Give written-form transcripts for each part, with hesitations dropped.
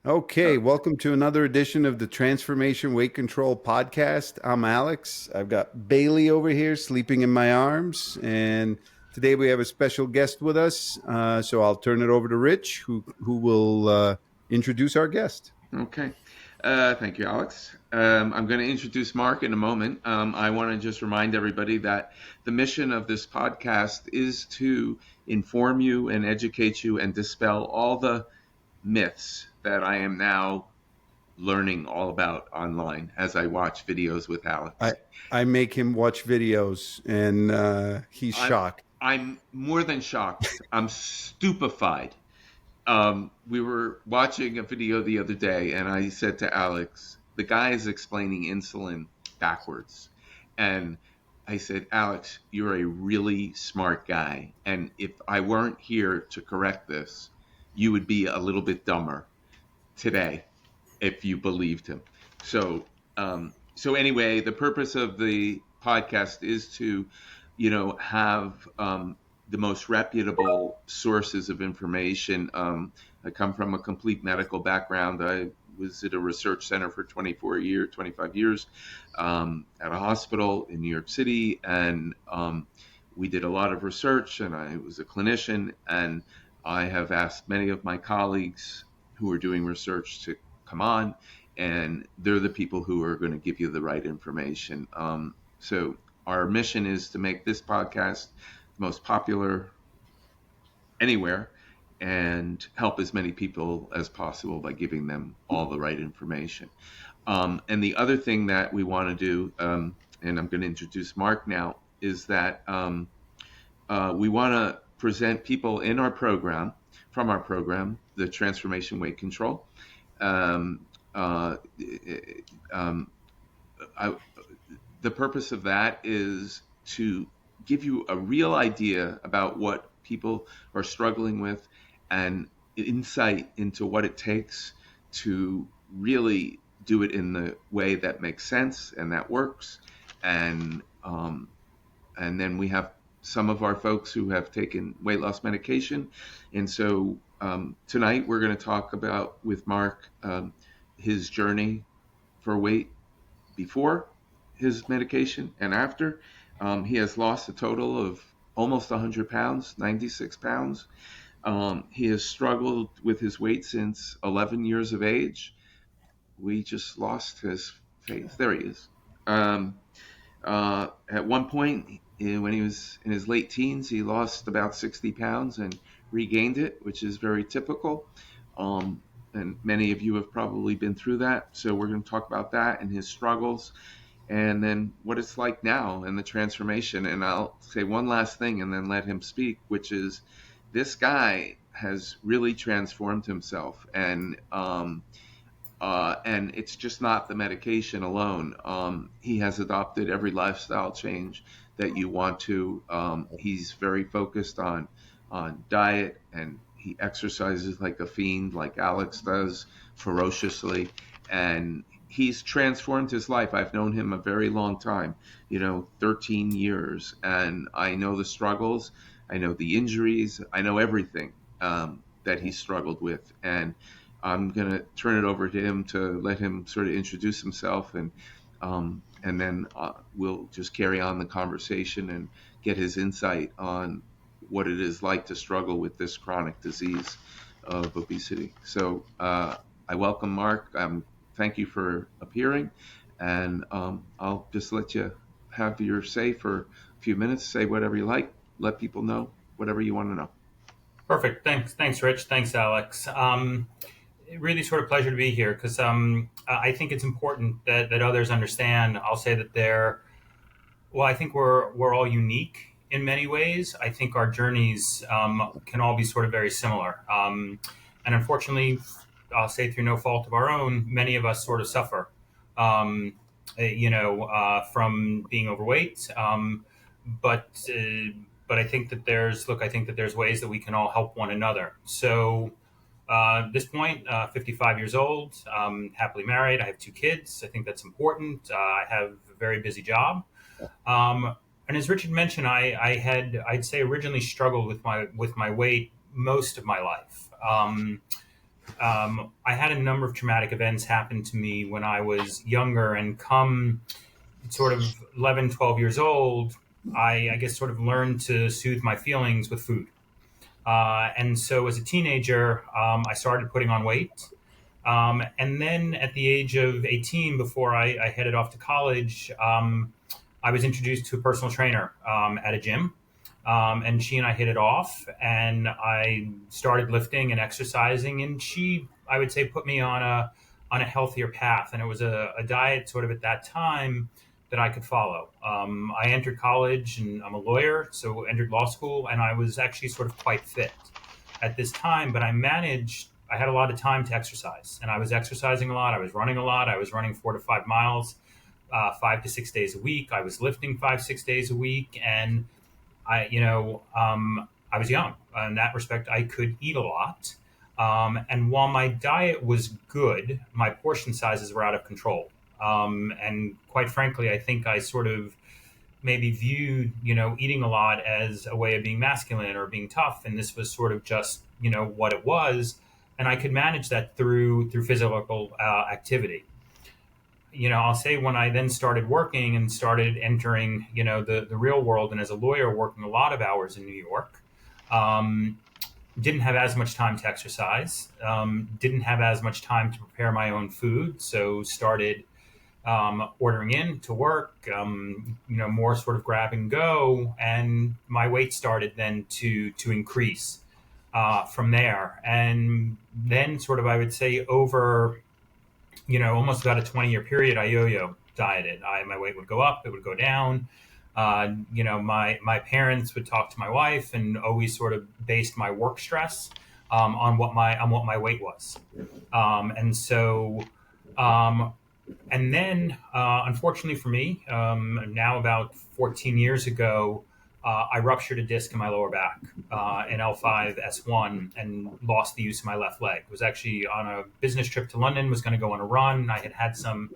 Okay, welcome to another edition of the Transformation Weight Control podcast. I'm Alex. I've got Bailey over here sleeping in my arms, and today we have a special guest with us. So I'll turn it over to Rich, who will introduce our guest. Okay. Thank you, Alex. I'm going to introduce Mark in a moment. I want to just remind everybody that the mission of this podcast is to inform you and educate you and dispel all the myths that I am now learning all about online as I watch videos with I Alex. I make him watch videos, and he's I'm, shocked. I'm more than shocked. I'm stupefied. We were watching a video the other day, and I said to Alex, the guy is explaining insulin backwards. And I said, Alex, you're a really smart guy. And if I weren't here to correct this, you would be a little bit dumber today if you believed him. So anyway, the purpose of the podcast is to, have the most reputable sources of information. I come from a complete medical background. I was at a research center for 25 years, at a hospital in New York City, and we did a lot of research. And I was a clinician, and I have asked many of my colleagues who are doing research to come on, and they're the people who are going to give you the right information. So our mission is to make this podcast the most popular anywhere and help as many people as possible by giving them all the right information. And the other thing that we want to do, and I'm going to introduce Mark now, is that we want to present people in our program, from our program, the Transformation Weight Control. Um, uh, um, I, the purpose of that is to give you a real idea about what people are struggling with and insight into what it takes to really do it in the way that makes sense and that works. And and then we have some of our folks who have taken weight loss medication. And so tonight we're going to talk about with Mark his journey for weight before his medication and after. He has lost a total of almost 100 pounds, 96 pounds. He has struggled with his weight since 11 years of age. We just lost his face. There he is. Um, at one point, when he was in his late teens, he lost about 60 pounds and regained it, which is very typical. And many of you have probably been through that. So we're going to talk about that and his struggles, and then what it's like now and the transformation. And I'll say one last thing and then let him speak, which is this guy has really transformed himself. And it's just not the medication alone. He has adopted every lifestyle change that you want to. He's very focused on diet, and he exercises like a fiend, like Alex does, ferociously. And he's transformed his life. I've known him a very long time, 13 years, and I know the struggles, I know the injuries, I know everything that he struggled with. And I'm going to turn it over to him to let him sort of introduce himself, and then we'll just carry on the conversation and get his insight on what it is like to struggle with this chronic disease of obesity. So I welcome Mark. Thank you for appearing, and I'll just let you have your say for a few minutes. Say whatever you like. Let people know whatever you want to know. Perfect. Thanks, Rich. Thanks, Alex. Really sort of pleasure to be here because I think it's important that others understand. I'll say that I think we're all unique in many ways. I think our journeys can all be sort of very similar. And unfortunately, I'll say through no fault of our own, many of us sort of suffer, from being overweight. But I think that there's ways that we can all help one another. So at this point, 55 years old, happily married. I have two kids. I think that's important. I have a very busy job. And as Richard mentioned, I'd say originally struggled with my weight most of my life. I had a number of traumatic events happen to me when I was younger, and come sort of 11, 12 years old, I guess sort of learned to soothe my feelings with food. And so as a teenager, I started putting on weight. And then at the age of 18, before I headed off to college, I was introduced to a personal trainer at a gym. And she and I hit it off, and I started lifting and exercising. And she, I would say, put me on a healthier path. And it was a diet sort of at that time that I could follow. I entered college, and I'm a lawyer, so entered law school, and I was actually sort of quite fit at this time. But I had a lot of time to exercise, and I was exercising a lot. I was running a lot. I was running 4 to 5 miles, 5 to 6 days a week. I was lifting 5, 6 days a week, and I was young. In that respect, I could eat a lot. And while my diet was good, my portion sizes were out of control. And quite frankly, I think I sort of maybe viewed, eating a lot as a way of being masculine or being tough. And this was sort of just, what it was. And I could manage that through physical activity. I'll say when I then started working and started entering, the real world, and as a lawyer working a lot of hours in New York, didn't have as much time to exercise, didn't have as much time to prepare my own food. So started ordering in to work, more sort of grab and go. And my weight started then to increase from there. And then sort of, I would say over almost about a 20-year period, I yo-yo dieted. My weight would go up, it would go down. My parents would talk to my wife and always sort of based my work stress on what my weight was. And so, and then, unfortunately for me, now about 14 years ago, I ruptured a disc in my lower back, in L5-S1, and lost the use of my left leg. I was actually on a business trip to London, was going to go on a run. I had some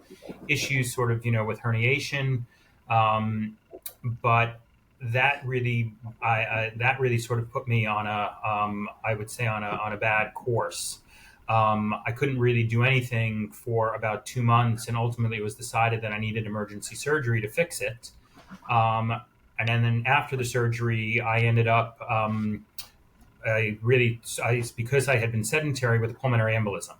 issues sort of, with herniation. But that really, that really sort of put me on I would say on a bad course. I couldn't really do anything for about 2 months, and ultimately it was decided that I needed emergency surgery to fix it. And then after the surgery, I ended up, because I had been sedentary with a pulmonary embolism.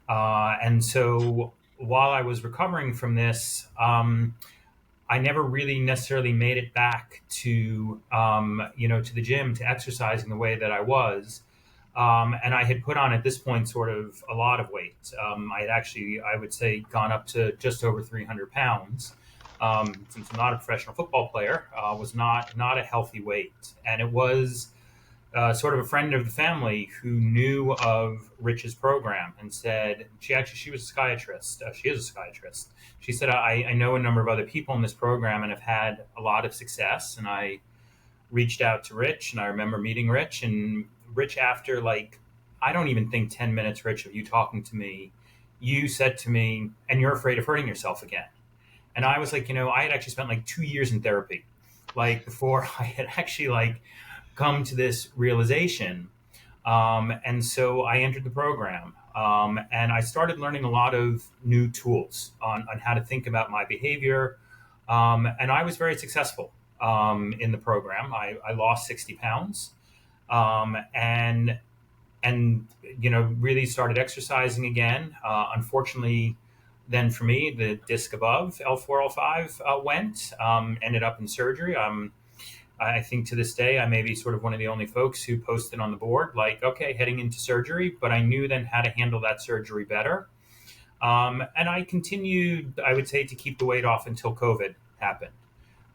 And so while I was recovering from this, I never really necessarily made it back to the gym, to exercising the way that I was. And I had put on at this point sort of a lot of weight. I had actually, I would say, gone up to just over 300 pounds. Since I'm not a professional football player, was not a healthy weight. And it was sort of a friend of the family who knew of Rich's program and said, she was a psychiatrist. She is a psychiatrist. She said, I know a number of other people in this program and have had a lot of success. And I reached out to Rich, and I remember meeting Rich, and Rich, after I don't even think 10 minutes, Rich, of you talking to me, you said to me, and you're afraid of hurting yourself again. And I was like, I had actually spent 2 years in therapy, before I had actually come to this realization. And so I entered the program, and I started learning a lot of new tools on how to think about my behavior. And I was very successful in the program. I lost 60 pounds, and really started exercising again. Unfortunately, then for me, the disc above L4, L5 went, ended up in surgery. I think to this day, I may be sort of one of the only folks who posted on the board, okay, heading into surgery, but I knew then how to handle that surgery better. And I continued, I would say, to keep the weight off until COVID happened.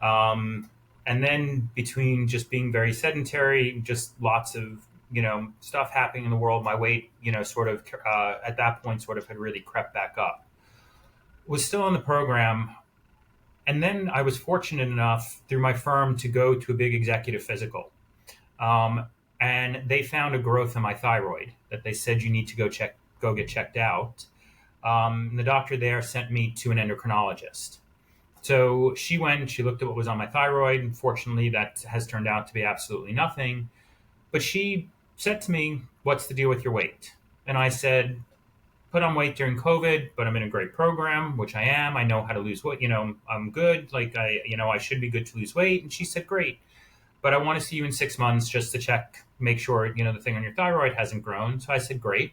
And then between just being very sedentary, just lots of, stuff happening in the world, my weight, sort of at that point sort of had really crept back up. Was still in the program. And then I was fortunate enough through my firm to go to a big executive physical. And they found a growth in my thyroid that they said you need to go get checked out. The doctor there sent me to an endocrinologist. So she looked at what was on my thyroid. Unfortunately, that has turned out to be absolutely nothing. But she said to me, "What's the deal with your weight?" And I said, put on weight during COVID, but I'm in a great program, which I am. I know how to lose weight. I'm good. I should be good to lose weight. And she said, great. But I want to see you in 6 months just to check, make sure, the thing on your thyroid hasn't grown. So I said, great.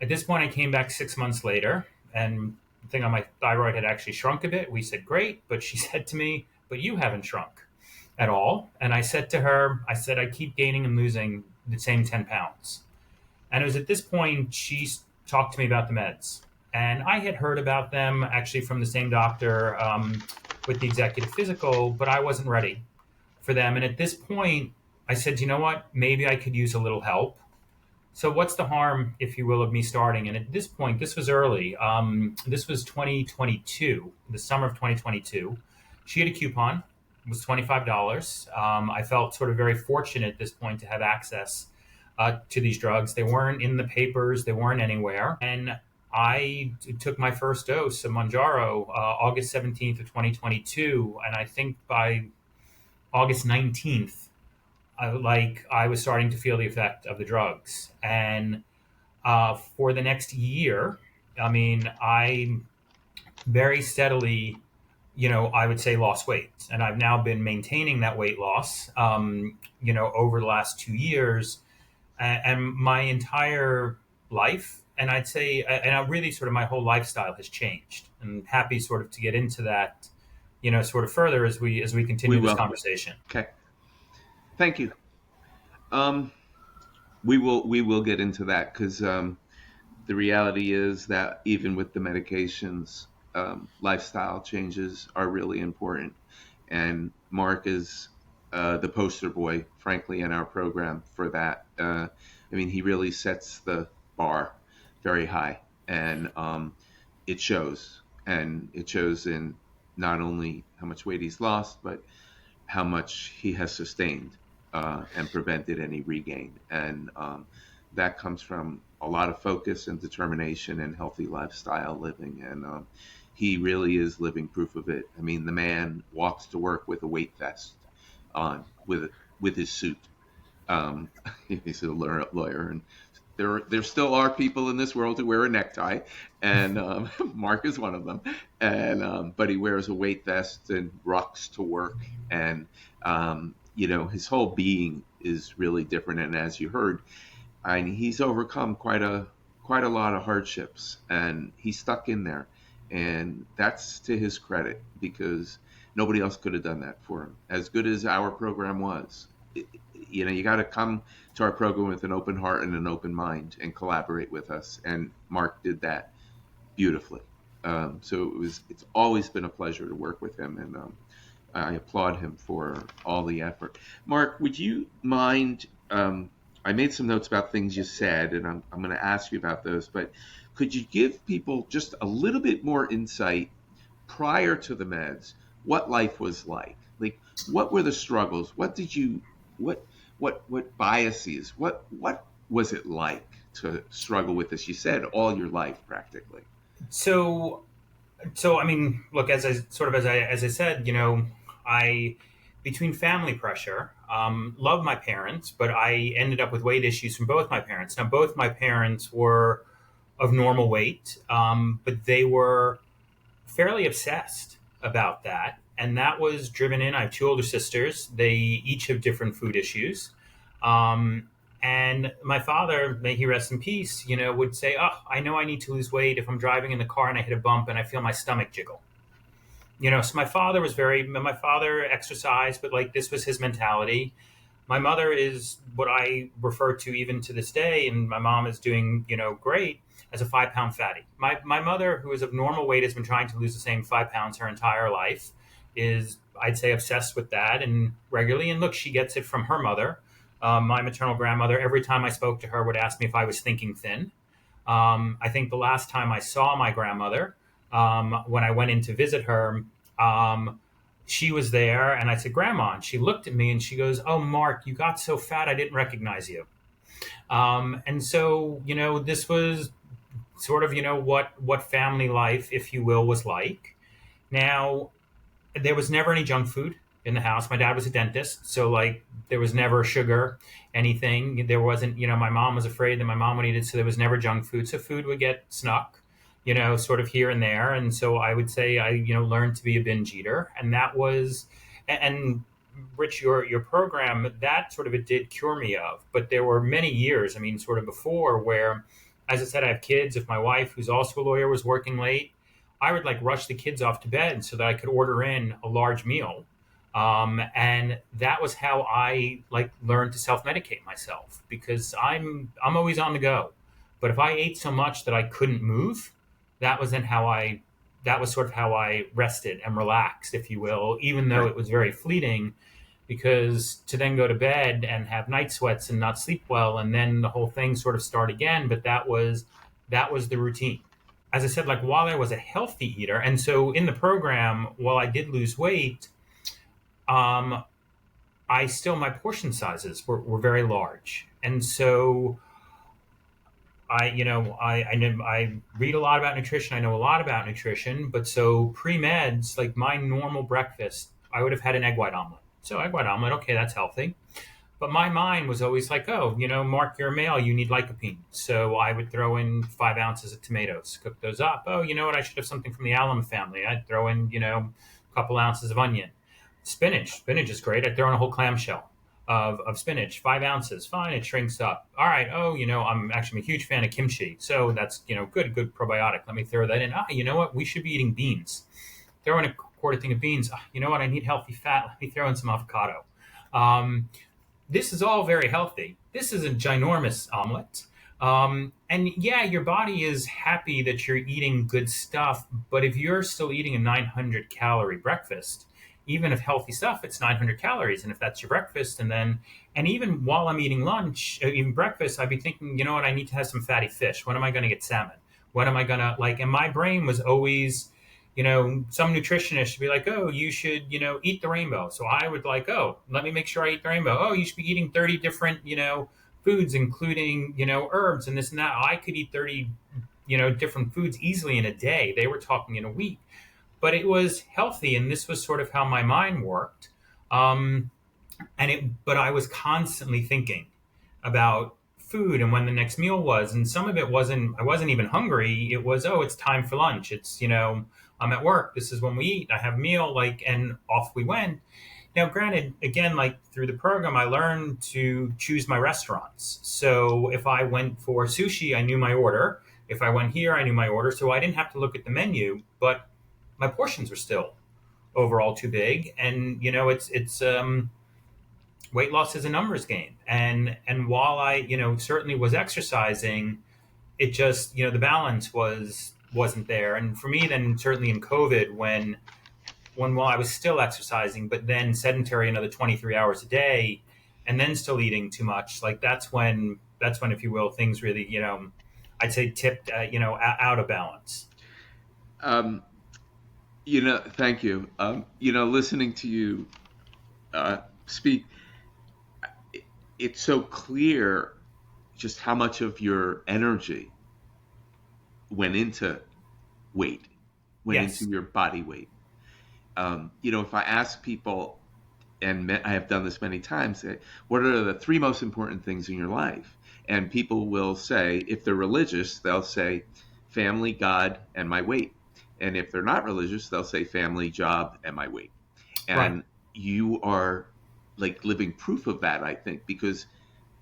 At this point, I came back 6 months later, and the thing on my thyroid had actually shrunk a bit. We said, great. But she said to me, but you haven't shrunk at all. And I said to her, I keep gaining and losing the same 10 pounds. And it was at this point she talked to me about the meds. And I had heard about them actually from the same doctor with the executive physical, but I wasn't ready for them. And at this point, I said, you know what? Maybe I could use a little help. So what's the harm, if you will, of me starting? And at this point, this was early. This was 2022, the summer of 2022. She had a coupon. It was $25. I felt sort of very fortunate at this point to have access to these drugs. They weren't in the papers. They weren't anywhere. And I took my first dose of Mounjaro August 17th of 2022. And I think by August 19th, I was starting to feel the effect of the drugs. And for the next year, I mean, I very steadily, I would say lost weight. And I've now been maintaining that weight loss, over the last 2 years. And my entire life, and I'd say, and I really sort of my whole lifestyle has changed. And happy sort of to get into that, sort of further as we continue this conversation. Okay. Thank you. We will get into that because the reality is that even with the medications, lifestyle changes are really important. And Mark is the poster boy, frankly, in our program for that. He really sets the bar very high, and it shows. And it shows in not only how much weight he's lost, but how much he has sustained and prevented any regain. And that comes from a lot of focus and determination and healthy lifestyle living. And he really is living proof of it. I mean, the man walks to work with a weight vest on, with his suit. He's a lawyer, and there still are people in this world who wear a necktie, and Mark is one of them. And but he wears a weight vest and rocks to work, and his whole being is really different. And as you heard, he's overcome quite a lot of hardships, and he's stuck in there, and that's to his credit because nobody else could have done that for him. As good as our program was, you got to come to our program with an open heart and an open mind and collaborate with us. And Mark did that beautifully. So it's always been a pleasure to work with him, and I applaud him for all the effort. Mark, would you mind? I made some notes about things you said, and I'm going to ask you about those. But could you give people just a little bit more insight prior to the meds? What life was like? Like, what were the struggles? What biases? What was it like to struggle with this? You said all your life, practically. So I mean, look, as I said, I between family pressure, loved my parents, but I ended up with weight issues from both my parents. Now, both my parents were of normal weight, but they were fairly obsessed about that. And that was driven in. I have two older sisters. They each have different food issues. And my father, may he rest in peace, would say, oh, I know I need to lose weight if I'm driving in the car and I hit a bump and I feel my stomach jiggle. So my father exercised, but this was his mentality. My mother is what I refer to even to this day, and my mom is doing, great, as a 5-pound fatty. My mother, who is of normal weight, has been trying to lose the same 5 pounds her entire life, is, I'd say, obsessed with that and regularly. And look, she gets it from her mother. My maternal grandmother, every time I spoke to her, would ask me if I was thinking thin. I think the last time I saw my grandmother, when I went in to visit her, she was there, and I said, Grandma, and she looked at me and she goes, oh, Mark, you got so fat I didn't recognize you. And so, this was sort of, what family life, if you will, was like. Now, there was never any junk food in the house. My dad was a dentist, so like there was never sugar, anything. There wasn't, my mom was afraid that my mom would eat it, so there was never junk food. So food would get snuck, sort of here and there. And so I would say I, learned to be a binge eater, and that was, and Rich, your program, that sort of it did cure me of. But there were many years, I mean, sort of before where, as I said, I have kids. If my wife, who's also a lawyer, was working late, I would like rush the kids off to bed so that I could order in a large meal. And that was how I like learned to self-medicate myself, because I'm always on the go. But if I ate so much that I couldn't move, that was then how I that was sort of how I rested and relaxed, if you will, even though Right. it was very fleeting, because to then go to bed and have night sweats and not sleep well and then the whole thing sort of start again. But that was the routine. As I said, like while I was a healthy eater, and so in the program, while I did lose weight, um, I still, my portion sizes were very large. And so I read a lot about nutrition. I know a lot about nutrition, but so pre meds, like my normal breakfast, I would have had an egg white omelet. So egg white omelet, okay, that's healthy. But my mind was always like, oh, Mark, you're a male, you need lycopene. So I would throw in 5 ounces of tomatoes, cook those up. Oh, you know what? I should have something from the alum family. I'd throw in, a couple ounces of onion. Spinach is great. I'd throw in a whole clamshell of spinach, 5 ounces. Fine, it shrinks up. All right. Oh, I'm actually a huge fan of kimchi. So that's, good probiotic. Let me throw that in. You know what? We should be eating beans. Throw in a quarter thing of beans. You know what? I need healthy fat. Let me throw in some avocado. This is all very healthy. This is a ginormous omelet. And yeah, your body is happy that you're eating good stuff, but if you're still eating a 900 calorie breakfast, even if healthy stuff, it's 900 calories. And if that's your breakfast, and even while I'm eating lunch, even breakfast, I'd be thinking, you know what, I need to have some fatty fish. When am I going to get salmon? When am I going to like, and my brain was always, some nutritionist should be like, oh, you should, eat the rainbow. So I would like, oh, let me make sure I eat the rainbow. Oh, you should be eating 30 different, foods, including, herbs and this and that. I could eat 30, different foods easily in a day. They were talking in a week, but it was healthy. And this was sort of how my mind worked. But I was constantly thinking about food and when the next meal was. And some of it I wasn't even hungry. It was, oh, it's time for lunch. It's, I'm at work. This is when we eat. I have a meal, like, and off we went. Now, granted, again, like through the program, I learned to choose my restaurants. So if I went for sushi, I knew my order. If I went here, I knew my order. So I didn't have to look at the menu, but my portions were still overall too big. And, it's weight loss is a numbers game. And while I, certainly was exercising, it just, the balance wasn't there. And for me, then certainly in COVID, when while I was still exercising, but then sedentary another 23 hours a day, and then still eating too much, like that's when, if you will, things really, I'd say tipped, out of balance. Um, thank you. Listening to you speak, it's so clear just how much of your energy went into weight, went Yes. into your body weight. If I ask people, and I have done this many times, what are the three most important things in your life? And people will say, if they're religious, they'll say family, God, and my weight. And if they're not religious, they'll say family, job, and my weight. Right. And you are like living proof of that, I think, because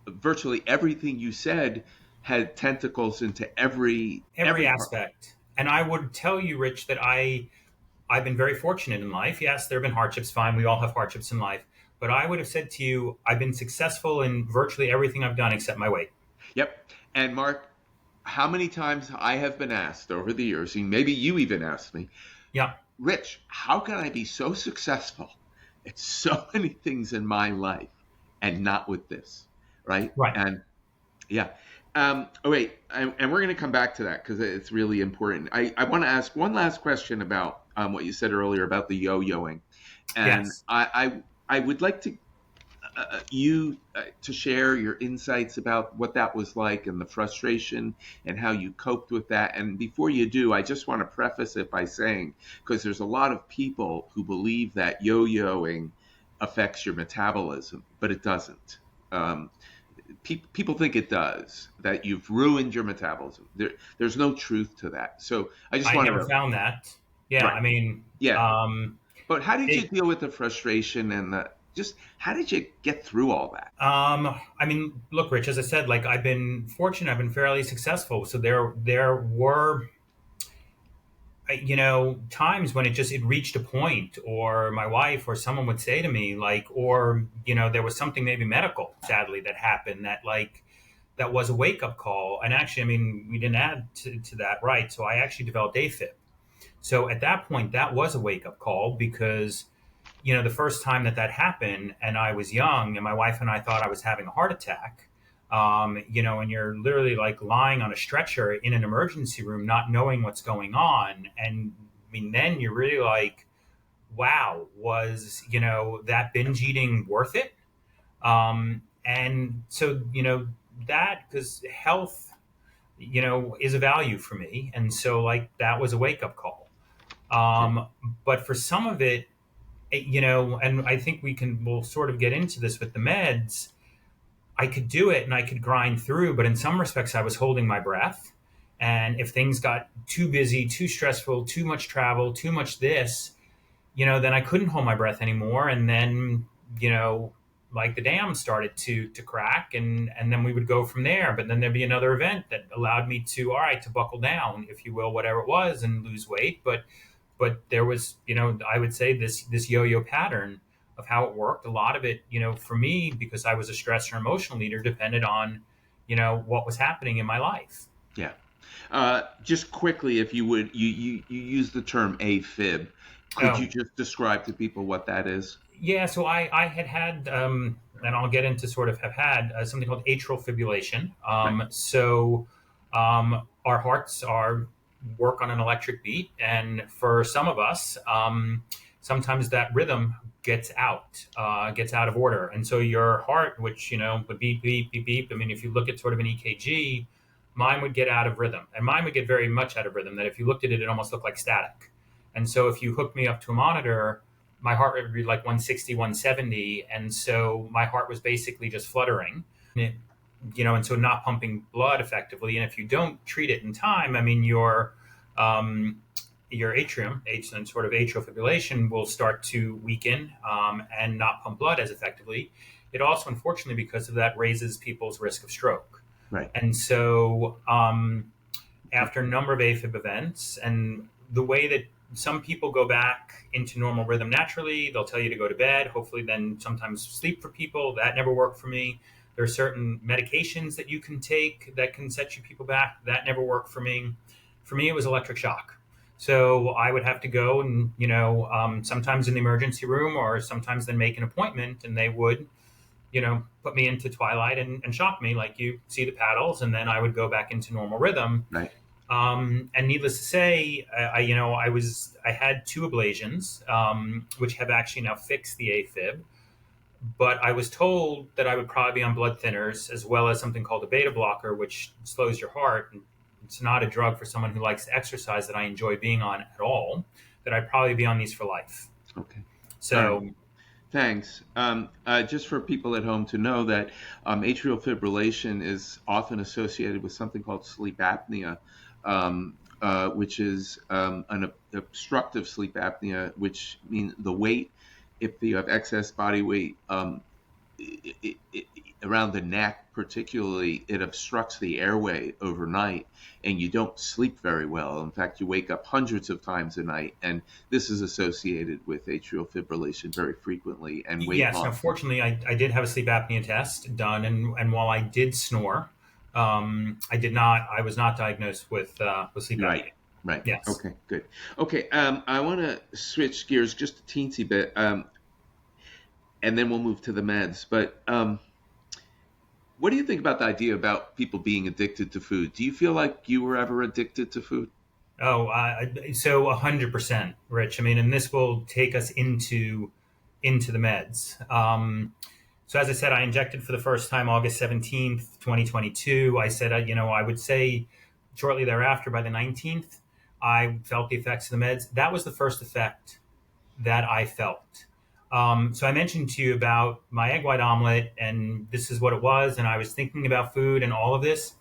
virtually everything you said had tentacles into Every every part. aspect. And I would tell you, Rich, that I've been very fortunate in life. Yes, there have been hardships. Fine, we all have hardships in life. But I would have said to you, I've been successful in virtually everything I've done except my weight. Yep. And Mark, how many times I have been asked over the years, and maybe you even asked me, Yeah. Rich, how can I be so successful at so many things in my life and not with this? Right. Right. And yeah. Oh, wait. And we're going to come back to that because it's really important. I want to ask one last question about what you said earlier about the yo-yoing. And Yes. I would like to you to share your insights about what that was like and the frustration and how you coped with that. And before you do, I just want to preface it by saying, because there's a lot of people who believe that yo-yoing affects your metabolism, but it doesn't. Um, People think it does, that you've ruined your metabolism. There's no truth to that. So I just I wanted never to, found that. Yeah, right. I mean, Yeah. um, But how did you it, deal with the frustration and just how did you get through all that? I mean, look, Rich, as I said, like I've been fortunate, I've been fairly successful. So there were, times when it reached a point, or my wife or someone would say to me, like, or there was something maybe medical, sadly, that happened that like that was a wake up call. And actually, I mean, we didn't add to that, right? So I actually developed AFib. So at that point, that was a wake up call because the first time that happened, and I was young, and my wife and I thought I was having a heart attack. And you're literally like lying on a stretcher in an emergency room, not knowing what's going on. And I mean, then you're really like, wow, was, that binge eating worth it? And so, that because health, is a value for me. And so, like, that was a wake up call. Okay. But for some of it, and I think we'll sort of get into this with the meds. I could do it and I could grind through, but in some respects, I was holding my breath. And if things got too busy, too stressful, too much travel, too much this, then I couldn't hold my breath anymore. And then, like the dam started to crack, and then we would go from there. But then there'd be another event that allowed me to, all right, to buckle down, if you will, whatever it was, and lose weight. But there was, I would say this yo-yo pattern of how it worked. A lot of it, for me, because I was a stress or emotional leader, depended on, what was happening in my life. Yeah. Just quickly, if you would, you use the term AFib. Could Oh, you just describe to people what that is? yeah. So I had, and I'll get into sort of have had something called atrial fibrillation. Right. Our hearts work on an electric beat, and for some of us, sometimes that rhythm gets out of order, and so your heart, which would beep beep beep beep. I mean, if you look at sort of an EKG, mine would get out of rhythm, and mine would get very much out of rhythm. That if you looked at it, it almost looked like static. And so if you hooked me up to a monitor, my heart rate would be like 160, 170, and so my heart was basically just fluttering. And so not pumping blood effectively. And if you don't treat it in time, I mean, your atrium, and sort of atrial fibrillation, will start to weaken and not pump blood as effectively. It also, unfortunately, because of that, raises people's risk of stroke. Right. And so, after a number of AFib events, and the way that some people go back into normal rhythm naturally, they'll tell you to go to bed. Hopefully, then sometimes sleep for people. That never worked for me. There are certain medications that you can take that can set you people back. That never worked for me. For me, it was electric shock. So I would have to go and, sometimes in the emergency room, or sometimes then make an appointment, and they would, put me into twilight and shock me, like you see the paddles, and then I would go back into normal rhythm. Right. And needless to say, I had 2 ablations, which have actually now fixed the AFib. But I was told that I would probably be on blood thinners, as well as something called a beta blocker, which slows your heart. And it's not a drug for someone who likes to exercise that I enjoy being on at all, that I'd probably be on these for life. Okay. So, All right. Thanks. Just for people at home to know that atrial fibrillation is often associated with something called sleep apnea, which is an obstructive sleep apnea, which means the weight, if you have excess body weight around the neck, particularly, it obstructs the airway overnight, and you don't sleep very well. In fact, you wake up hundreds of times a night, and this is associated with atrial fibrillation very frequently and weight yes, loss. unfortunately, I did have a sleep apnea test done, and while I did snore, I was not diagnosed with sleep Right. apnea. Right. Yes. Okay, good. Okay, I want to switch gears just a teensy bit, and then we'll move to the meds. But what do you think about the idea about people being addicted to food? Do you feel like you were ever addicted to food? Oh, so 100%, Rich. I mean, and this will take us into the meds. So as I said, I injected for the first time August 17th, 2022. I said, I would say shortly thereafter, by the 19th, I felt the effects of the meds. That was the first effect that I felt. So I mentioned to you about my egg white omelet, and this is what it was. And I was thinking about food and all of this.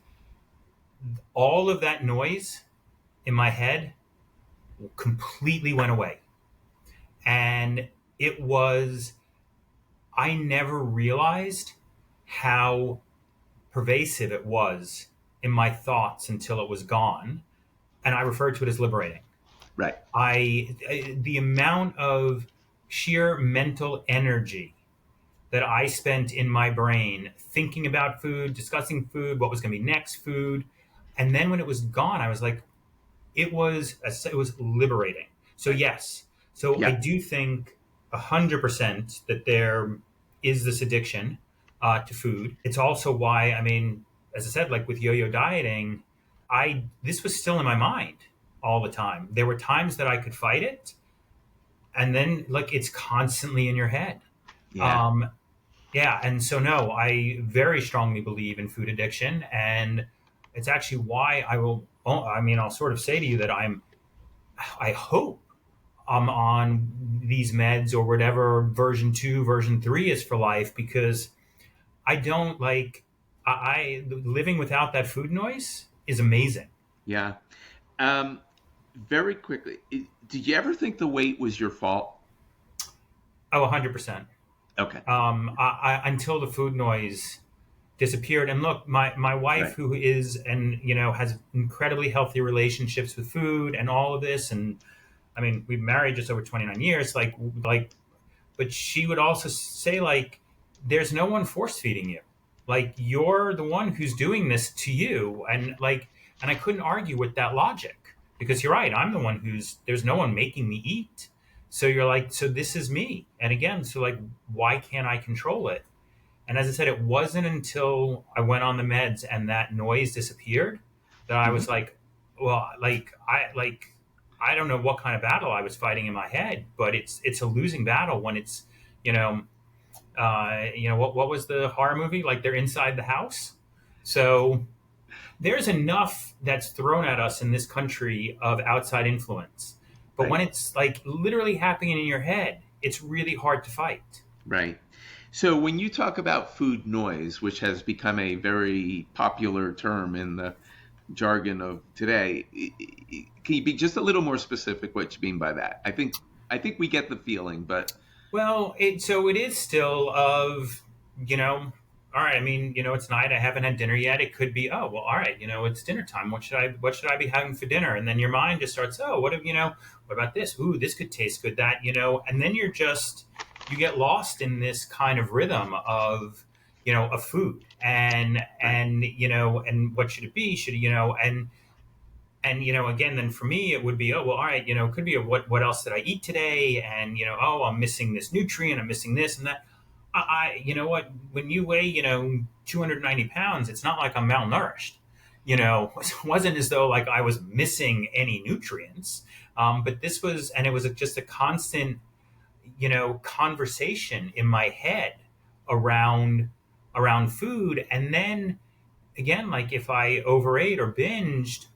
All of that noise in my head completely went away. And it was, I never realized how pervasive it was in my thoughts until it was gone. And I refer to it as liberating. Right. The amount of sheer mental energy that I spent in my brain thinking about food, discussing food, what was going to be next food, and then when it was gone, I was like, it was liberating. So Right. yes, so I Yeah. do think 100% that there is this addiction to food. It's also why, I mean, as I said, like with yo-yo dieting, I this was still in my mind all the time. There were times that I could fight it, and then like it's constantly in your head. Yeah. Um, yeah, and so no, I very strongly believe in food addiction, and it's actually why I will. I mean, I'll sort of say to you that I hope I'm on these meds or whatever version 2, version 3 is for life, because I don't like living without that food noise is amazing. Yeah. Um, Very quickly, did you ever think the weight was your fault? Oh, 100%. Okay. Until the food noise disappeared. And look, my wife, Right. who is, and has incredibly healthy relationships with food and all of this, and I mean, we've married just over 29 years, but she would also say, like, there's no one force feeding you. Like, you're the one who's doing this to you. And I couldn't argue with that logic, because you're right. I'm the one there's no one making me eat. So you're like, so this is me. And again, so like, why can't I control it? And as I said, it wasn't until I went on the meds and that noise disappeared that I Hmm. was like, well, I don't know what kind of battle I was fighting in my head, but it's a losing battle when it's, you know, what was the horror movie? Like, they're inside the house. So there's enough that's thrown at us in this country of outside influence. But when Right. it's like literally happening in your head, it's really hard to fight. Right. So when you talk about food noise, which has become a very popular term in the jargon of today, can you be just a little more specific what you mean by that? I think we get the feeling, but Well, it is still of, you know, all right. I mean, it's night. I haven't had dinner yet. It could be, oh well, all right. It's dinner time. What should I be having for dinner? And then your mind just starts, oh, what about this? Ooh, this could taste good. And then you get lost in this kind of rhythm of food right. and what should it be? Should and again, then for me it would be, oh well, all right, it could be what else did I eat today, and oh, I'm missing this nutrient, I'm missing this and that. You know what, when you weigh 290 pounds, it's not like I'm malnourished. It wasn't as though like I was missing any nutrients. But this was, and it was just a constant conversation in my head around food. And then again, like if I overate or binged,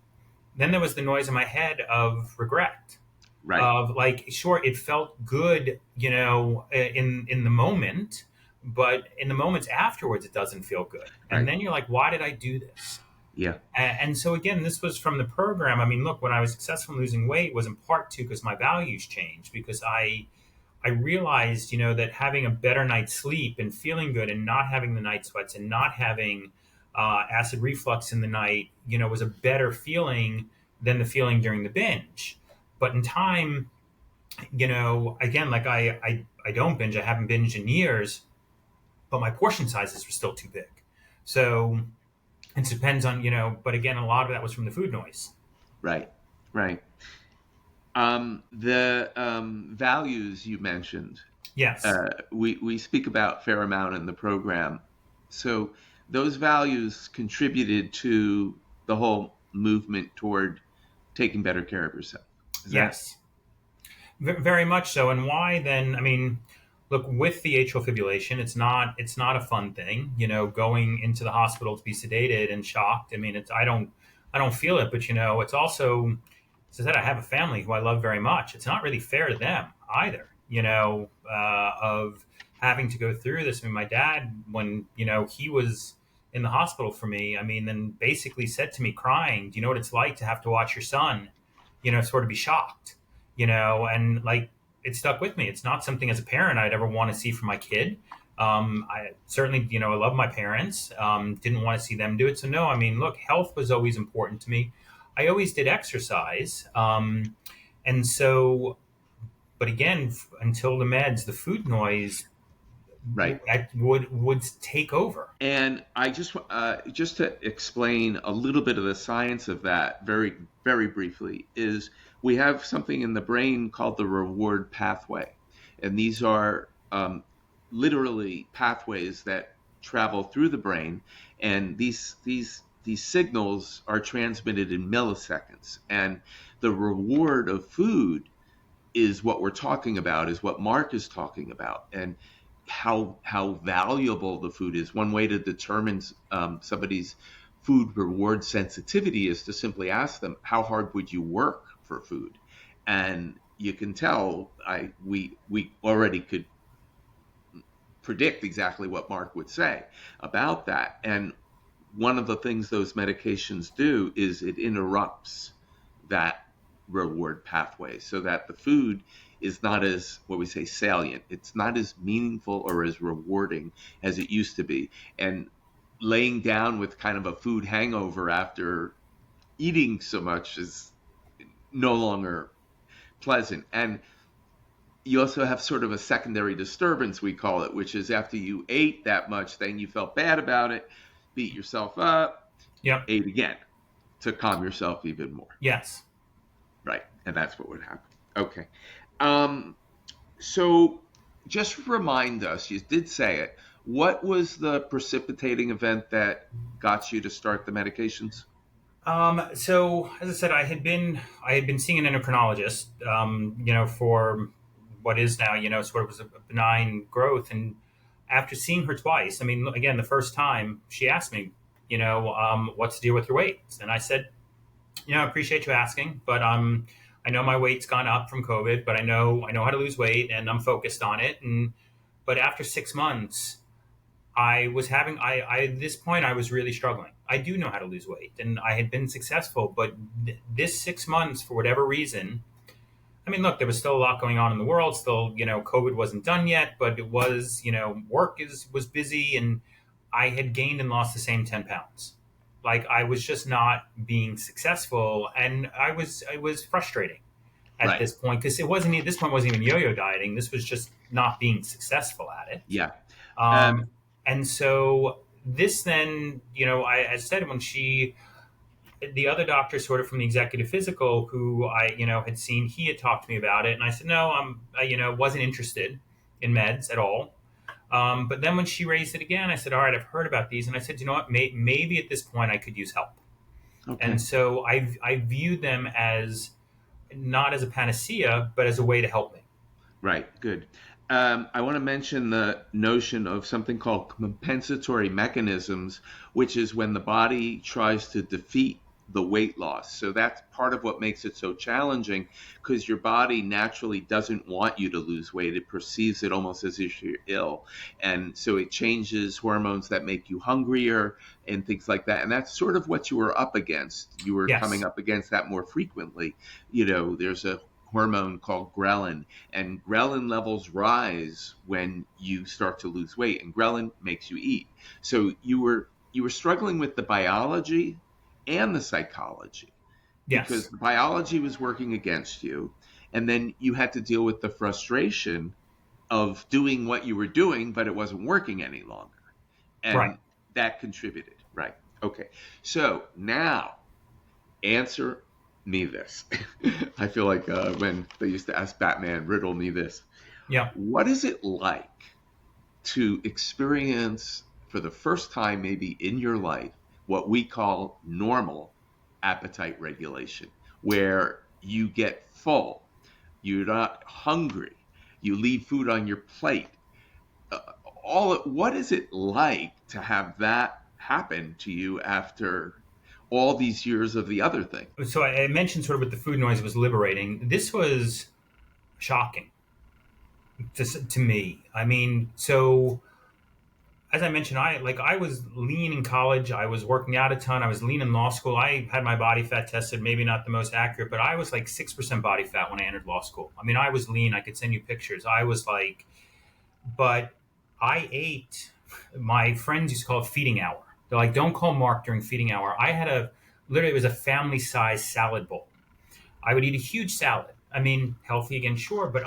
then there was the noise in my head of regret, Right. of like, sure, it felt good, in the moment, but in the moments afterwards it doesn't feel good, and Right. then you're like, why did I do this? Yeah. And so again, this was from the program. I mean, look, when I was successful in losing weight was in part too because my values changed, because I realized, that having a better night's sleep and feeling good and not having the night sweats and not having acid reflux in the night, was a better feeling than the feeling during the binge. But in time, again, like I don't binge. I haven't binged in years, but my portion sizes were still too big. So it depends on, but again, a lot of that was from the food noise. Right. Right. The values you mentioned, Yes. we speak about a fair amount in the program. So those values contributed to the whole movement toward taking better care of yourself. Is that Yes. Very much so. And why then? I mean, look, with the atrial fibrillation, it's not a fun thing. Going into the hospital to be sedated and shocked. I mean, I don't feel it, but it's also, as I said, I have a family who I love very much. It's not really fair to them either. of having to go through this. I mean, my dad, when, he was in the hospital for me, I mean, then basically said to me crying, do you know what it's like to have to watch your son, sort of be shocked, and like, it stuck with me. It's not something as a parent I'd ever want to see for my kid. I certainly, I love my parents. Didn't want to see them do it. So no, I mean, look, health was always important to me. I always did exercise. And so, but again, until the meds, the food noise Right. would take over. And I just to explain a little bit of the science of that very, very briefly, is we have something in the brain called the reward pathway. And these are literally pathways that travel through the brain. And these signals are transmitted in milliseconds. And the reward of food is what we're talking about, is what Marc is talking about, and how valuable the food is. One way to determine somebody's food reward sensitivity is to simply ask them, how hard would you work for food? And you can tell, we already could predict exactly what Marc would say about that. And one of the things those medications do is it interrupts that reward pathway so that the food is not as, what we say, salient. It's not as meaningful or as rewarding as it used to be. And laying down with kind of a food hangover after eating so much is no longer pleasant. And you also have sort of a secondary disturbance, we call it, which is after you ate that much, then you felt bad about it, beat yourself up, Yep. ate again to calm yourself even more. Yes. Right. And that's what would happen. Okay. So just remind us, you did say it, what was the precipitating event that got you to start the medications? So as I said, I had been seeing an endocrinologist, for what is now, sort of was a benign growth. And after seeing her twice, I mean, again, the first time she asked me, what's the deal with your weight? And I said, I appreciate you asking, but I know my weight's gone up from COVID, but I know how to lose weight and I'm focused on it. But after 6 months, I was having I at this point I was really struggling. I do know how to lose weight, and I had been successful, but this 6 months, for whatever reason, I mean, look, there was still a lot going on in the world. Still, COVID wasn't done yet, but it was, work was busy, and I had gained and lost the same 10 pounds. Like I was just not being successful, and I was frustrating at Right. this point because it wasn't at this point wasn't even yo-yo dieting. This was just not being successful at it. Yeah. Um, Um, and so this then, I said when the other doctor sort of from the executive physical who I, had seen, he had talked to me about it. And I said, no, wasn't interested in meds at all. But then when she raised it again, I said, all right, I've heard about these. And I said, you know what, maybe at this point I could use help. okay. And so I viewed them as not as a panacea, but as a way to help me. Right. Good. I want to mention the notion of something called compensatory mechanisms, which is when the body tries to defeat the weight loss. So that's part of what makes it so challenging, because your body naturally doesn't want you to lose weight. It perceives it almost as if you're ill. And so it changes hormones that make you hungrier and things like that. And that's sort of what you were up against. You were coming Yes. up against that more frequently. There's a hormone called ghrelin, and ghrelin levels rise when you start to lose weight, and ghrelin makes you eat. So you were struggling with the biology and the psychology, because Yes. the biology was working against you, and then you had to deal with the frustration of doing what you were doing, but it wasn't working any longer, Right. and that contributed. Right. Okay. So now answer me this. I feel like when they used to ask Batman, riddle me this. Yeah. What is it like to experience for the first time, maybe in your life, what we call normal appetite regulation, where you get full, you're not hungry, you leave food on your plate? Uh, what is it like to have that happen to you after all these years of the other thing? So I mentioned sort of with the food noise was liberating. This was shocking. to me. I mean, so as I mentioned, I was lean in college. I was working out a ton. I was lean in law school. I had my body fat tested, maybe not the most accurate, but I was like 6% body fat when I entered law school. I mean, I was lean. I could send you pictures. I was like, but I ate. My friends used to call it feeding hour. They're like, don't call Mark during feeding hour. I had a literally it was a family size salad bowl. I would eat a huge salad. I mean, healthy again, sure, but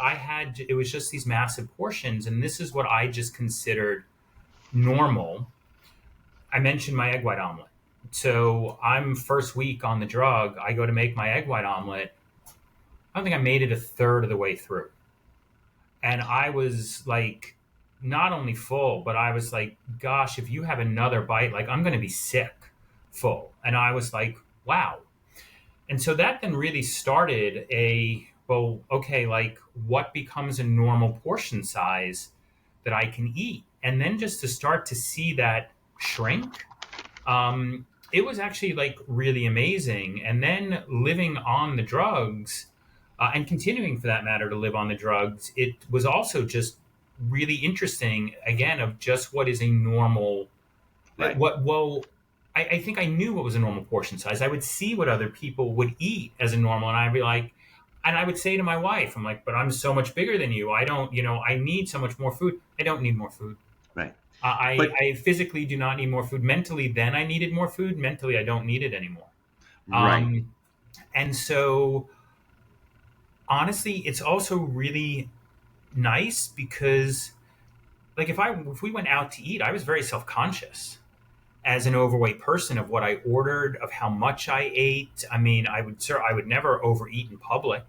it was just these massive portions, and this is what I just considered normal. I mentioned my egg white omelet. So I'm first week on the drug. I go to make my egg white omelet. I don't think I made it a third of the way through. And I was like, not only full, but I was like, gosh, if you have another bite, like I'm going to be sick full. And I was like, wow. And so that then really started well, okay, like what becomes a normal portion size that I can eat? And then just to start to see that shrink, it was actually like really amazing. And then living on the drugs and continuing for that matter to live on the drugs, it was also just really interesting again of just what is a normal, Right. what, well, I think I knew what was a normal portion size. I would see what other people would eat as a normal, and I'd be like, and I would say to my wife, I'm like, but I'm so much bigger than you. I don't, I need so much more food. I don't need more food. Right. But I physically do not need more food. Mentally, then I needed more food. Mentally, I don't need it anymore. right. Um, and so, honestly, it's also really nice because, like, if we went out to eat, I was very self conscious as an overweight person of what I ordered, of how much I ate. I mean, I would never overeat in public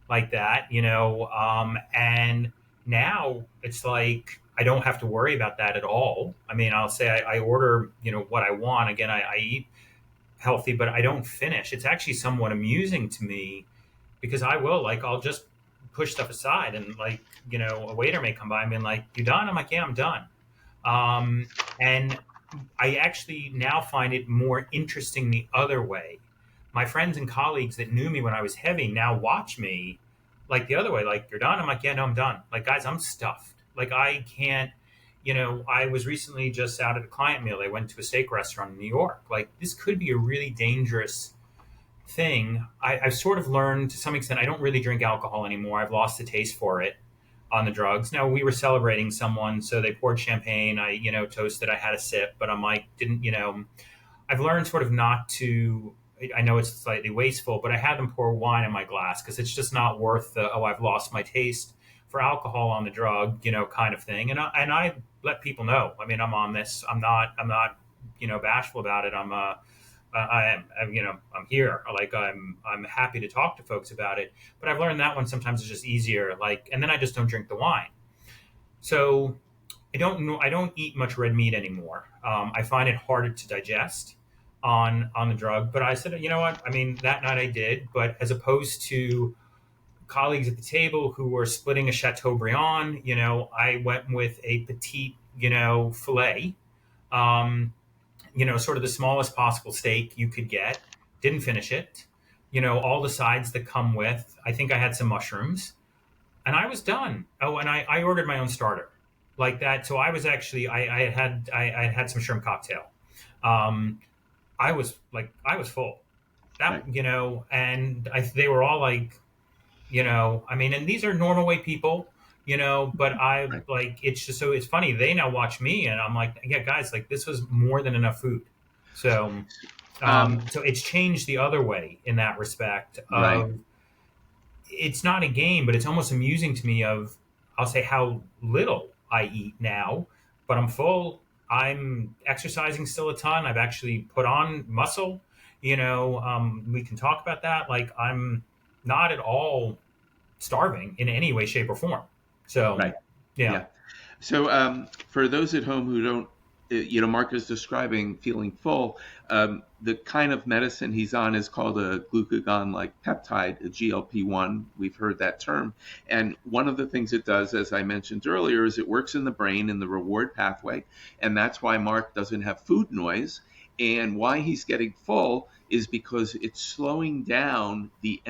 like that, and now it's like I don't have to worry about that at all. I mean, I'll say I order, what I want. Again, I eat healthy, but I don't finish. It's actually somewhat amusing to me because I'll just push stuff aside and like, a waiter may come by and be like, "You done?" I'm like, "Yeah, I'm done." And I actually now find it more interesting the other way. My friends and colleagues that knew me when I was heavy now watch me like the other way. Like, "You're done?" I'm like, "Yeah, no, I'm done." Like, guys, I'm stuffed. Like, I can't, I was recently just out at a client meal. They went to a steak restaurant in New York. Like, this could be a really dangerous thing. I've sort of learned to some extent, I don't really drink alcohol anymore. I've lost the taste for it on the drugs. Now we were celebrating someone, so they poured champagne. I, toasted. I had a sip, but I'm like, didn't, I've learned sort of not to. I know it's slightly wasteful, but I had them pour wine in my glass because it's just not worth the I've lost my taste for alcohol on the drug, kind of thing. And I let people know. I mean, I'm on this. I'm not bashful about it. I'm here. Like I'm happy to talk to folks about it. But I've learned that one sometimes is just easier. Like, and then I just don't drink the wine. So I don't eat much red meat anymore. I find it harder to digest on the drug. But I said, you know what? I mean, that night I did. But as opposed to colleagues at the table who were splitting a Chateaubriand, I went with a petite, fillet. Sort of the smallest possible steak you could get. Didn't finish it. All the sides that come with. I think I had some mushrooms, and I was done. Oh, and I ordered my own starter, like that. So I was actually I had some shrimp cocktail. Um, I was full. Right. And they were all like, I mean, and these are normal weight people, but I Right. like, it's just, so it's funny. They now watch me and I'm like, yeah, guys, like this was more than enough food. So, Um, so it's changed the other way in that respect right. of it's not a game, but it's almost amusing to me of, I'll say how little I eat now, but I'm full. I'm exercising still a ton. I've actually put on muscle, we can talk about that. Like I'm not at all starving in any way, shape, or form. So, Right. yeah. Yeah. So, for those at home who don't, Mark is describing feeling full. The kind of medicine he's on is called a glucagon-like peptide, a GLP-1. We've heard that term. And one of the things it does, as I mentioned earlier, is it works in the brain in the reward pathway. And that's why Mark doesn't have food noise. And why he's getting full is because it's slowing down the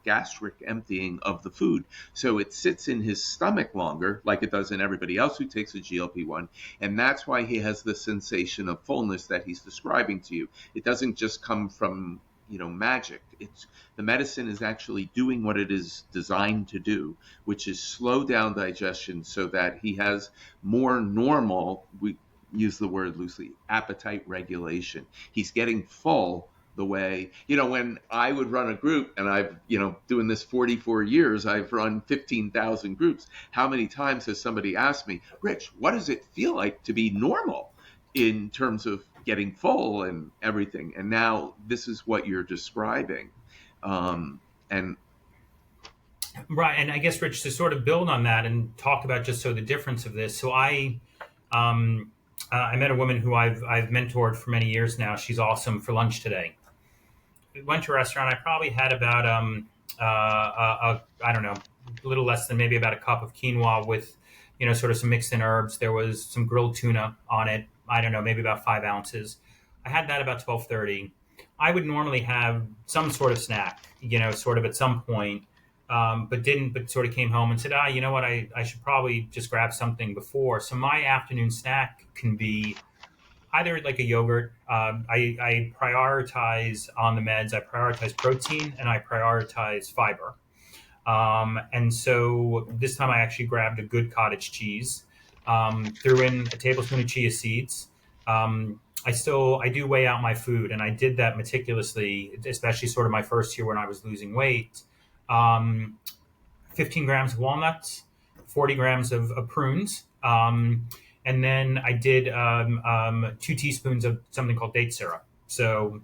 gastric emptying of the food. So it sits in his stomach longer, like it does in everybody else who takes a GLP-1. And that's why he has the sensation of fullness that he's describing to you. It doesn't just come from, magic. It's the medicine is actually doing what it is designed to do, which is slow down digestion so that he has more normal, we use the word loosely, appetite regulation. He's getting full the way, when I would run a group, and I've, doing this 44 years, I've run 15,000 groups. How many times has somebody asked me, Rich, what does it feel like to be normal in terms of getting full and everything? And now this is what you're describing. And Right. And I guess, Rich, to sort of build on that and talk about just the difference of this. So I met a woman who I've mentored for many years now. She's awesome for lunch today. We went to a restaurant. I probably had about I don't know, a little less than maybe about a cup of quinoa with, sort of some mixed in herbs. There was some grilled tuna on it. I don't know, maybe about 5 ounces. I had that about 12:30. I would normally have some sort of snack, sort of at some point, but didn't. But sort of came home and said, you know what, I should probably just grab something before. So my afternoon snack can be either like a yogurt. I prioritize on the meds. I prioritize protein and I prioritize fiber. And so this time I actually grabbed a good cottage cheese, threw in a tablespoon of chia seeds. I do weigh out my food, and I did that meticulously, especially sort of my first year when I was losing weight. 15 grams of walnuts, 40 grams of prunes. And then I did 2 teaspoons of something called date syrup. So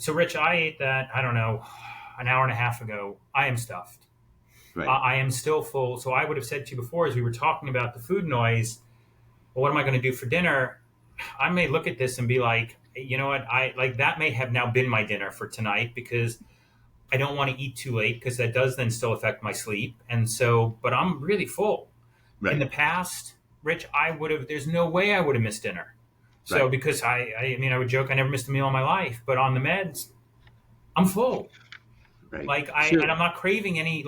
Rich, I ate that, I don't know, an hour and a half ago. I am stuffed. right, I am still full. So I would have said to you before, as we were talking about the food noise, well, what am I going to do for dinner? I may look at this and be like, you know what? That may have now been my dinner for tonight, because I don't want to eat too late, because that does then still affect my sleep. And so, but I'm really full. In the right, past, Rich, there's no way I would have missed dinner. So right, because I would joke, I never missed a meal in my life, but on the meds, I'm full. right. And I'm not craving any,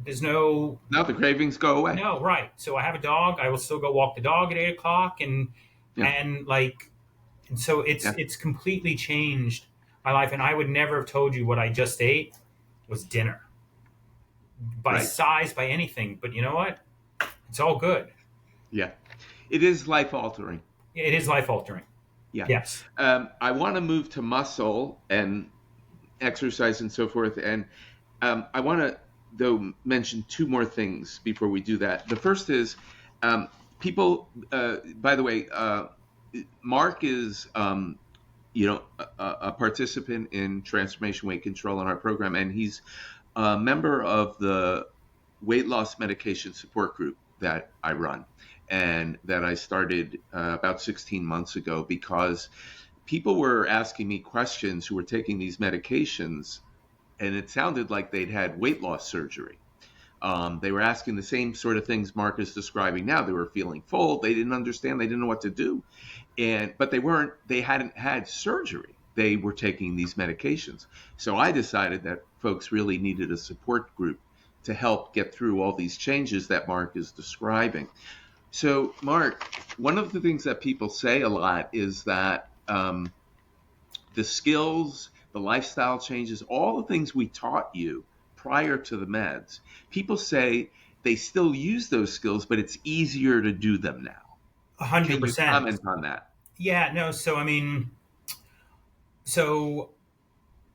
there's no, Now the cravings go away. no, right. So I have a dog. I will still go walk the dog at 8 o'clock, Yeah, and so yeah, it's completely changed my life. And I would never have told you what I just ate was dinner by right. size, by anything. But you know what? It's all good. Yeah. It is life altering. It is life altering. Yeah. Yes. I want to move to muscle and exercise and so forth. And I want to, though, mention 2 more things before we do that. The first is people, by the way, Marc is, a participant in Transformation Weight Control in our program, and he's a member of the weight loss medication support group that I run and that I started about 16 months ago, because people were asking me questions who were taking these medications, and it sounded like they'd had weight loss surgery. They were asking the same sort of things Marc is describing now. They were feeling full. They didn't understand. They didn't know what to do. But they hadn't had surgery. They were taking these medications. So I decided that folks really needed a support group to help get through all these changes that Marc is describing. So, Marc, one of the things that people say a lot is that the skills, the lifestyle changes, all the things we taught you prior to the meds, people say they still use those skills, but it's easier to do them now. Can you 100%. comment on that? Yeah, no. So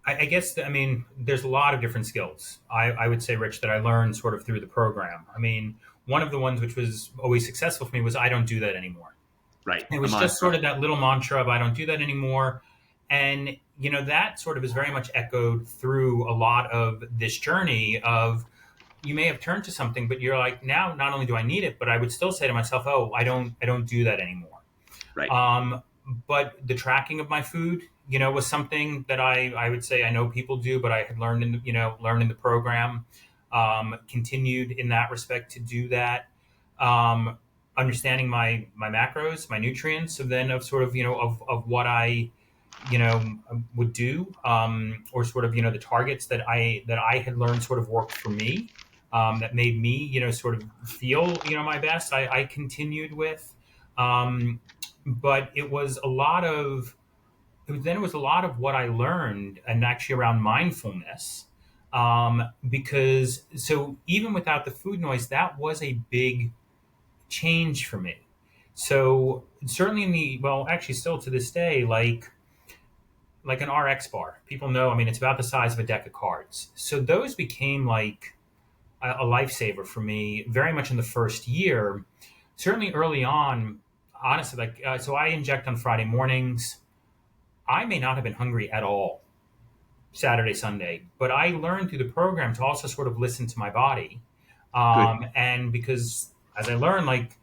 I guess, there's a lot of different skills, I would say, Rich, that I learned sort of through the program. One of the ones which was always successful for me was, I don't do that anymore. Right. It was just sort of that little mantra of, I don't do that anymore. And, that sort of is very much echoed through a lot of this journey of, you may have turned to something, but you're like, now, not only do I need it, but I would still say to myself, oh, I don't do that anymore. Right. But the tracking of my food, was something that I would say I know people do, but I had learned in the program, continued in that respect to do that. Understanding my macros, my nutrients, and then of sort of, of what I would do, or sort of, the targets that I had learned sort of worked for me, that made me, sort of feel, my best. I continued with, but it was a lot of what I learned, and actually around mindfulness, because so even without the food noise, that was a big change for me. So certainly actually still to this day, like an RX bar. People know, I mean, it's about the size of a deck of cards. So those became like a lifesaver for me very much in the first year. Certainly early on, honestly, so I inject on Friday mornings. I may not have been hungry at all Saturday, Sunday, but I learned through the program to also sort of listen to my body. Good. And because as I learned, like,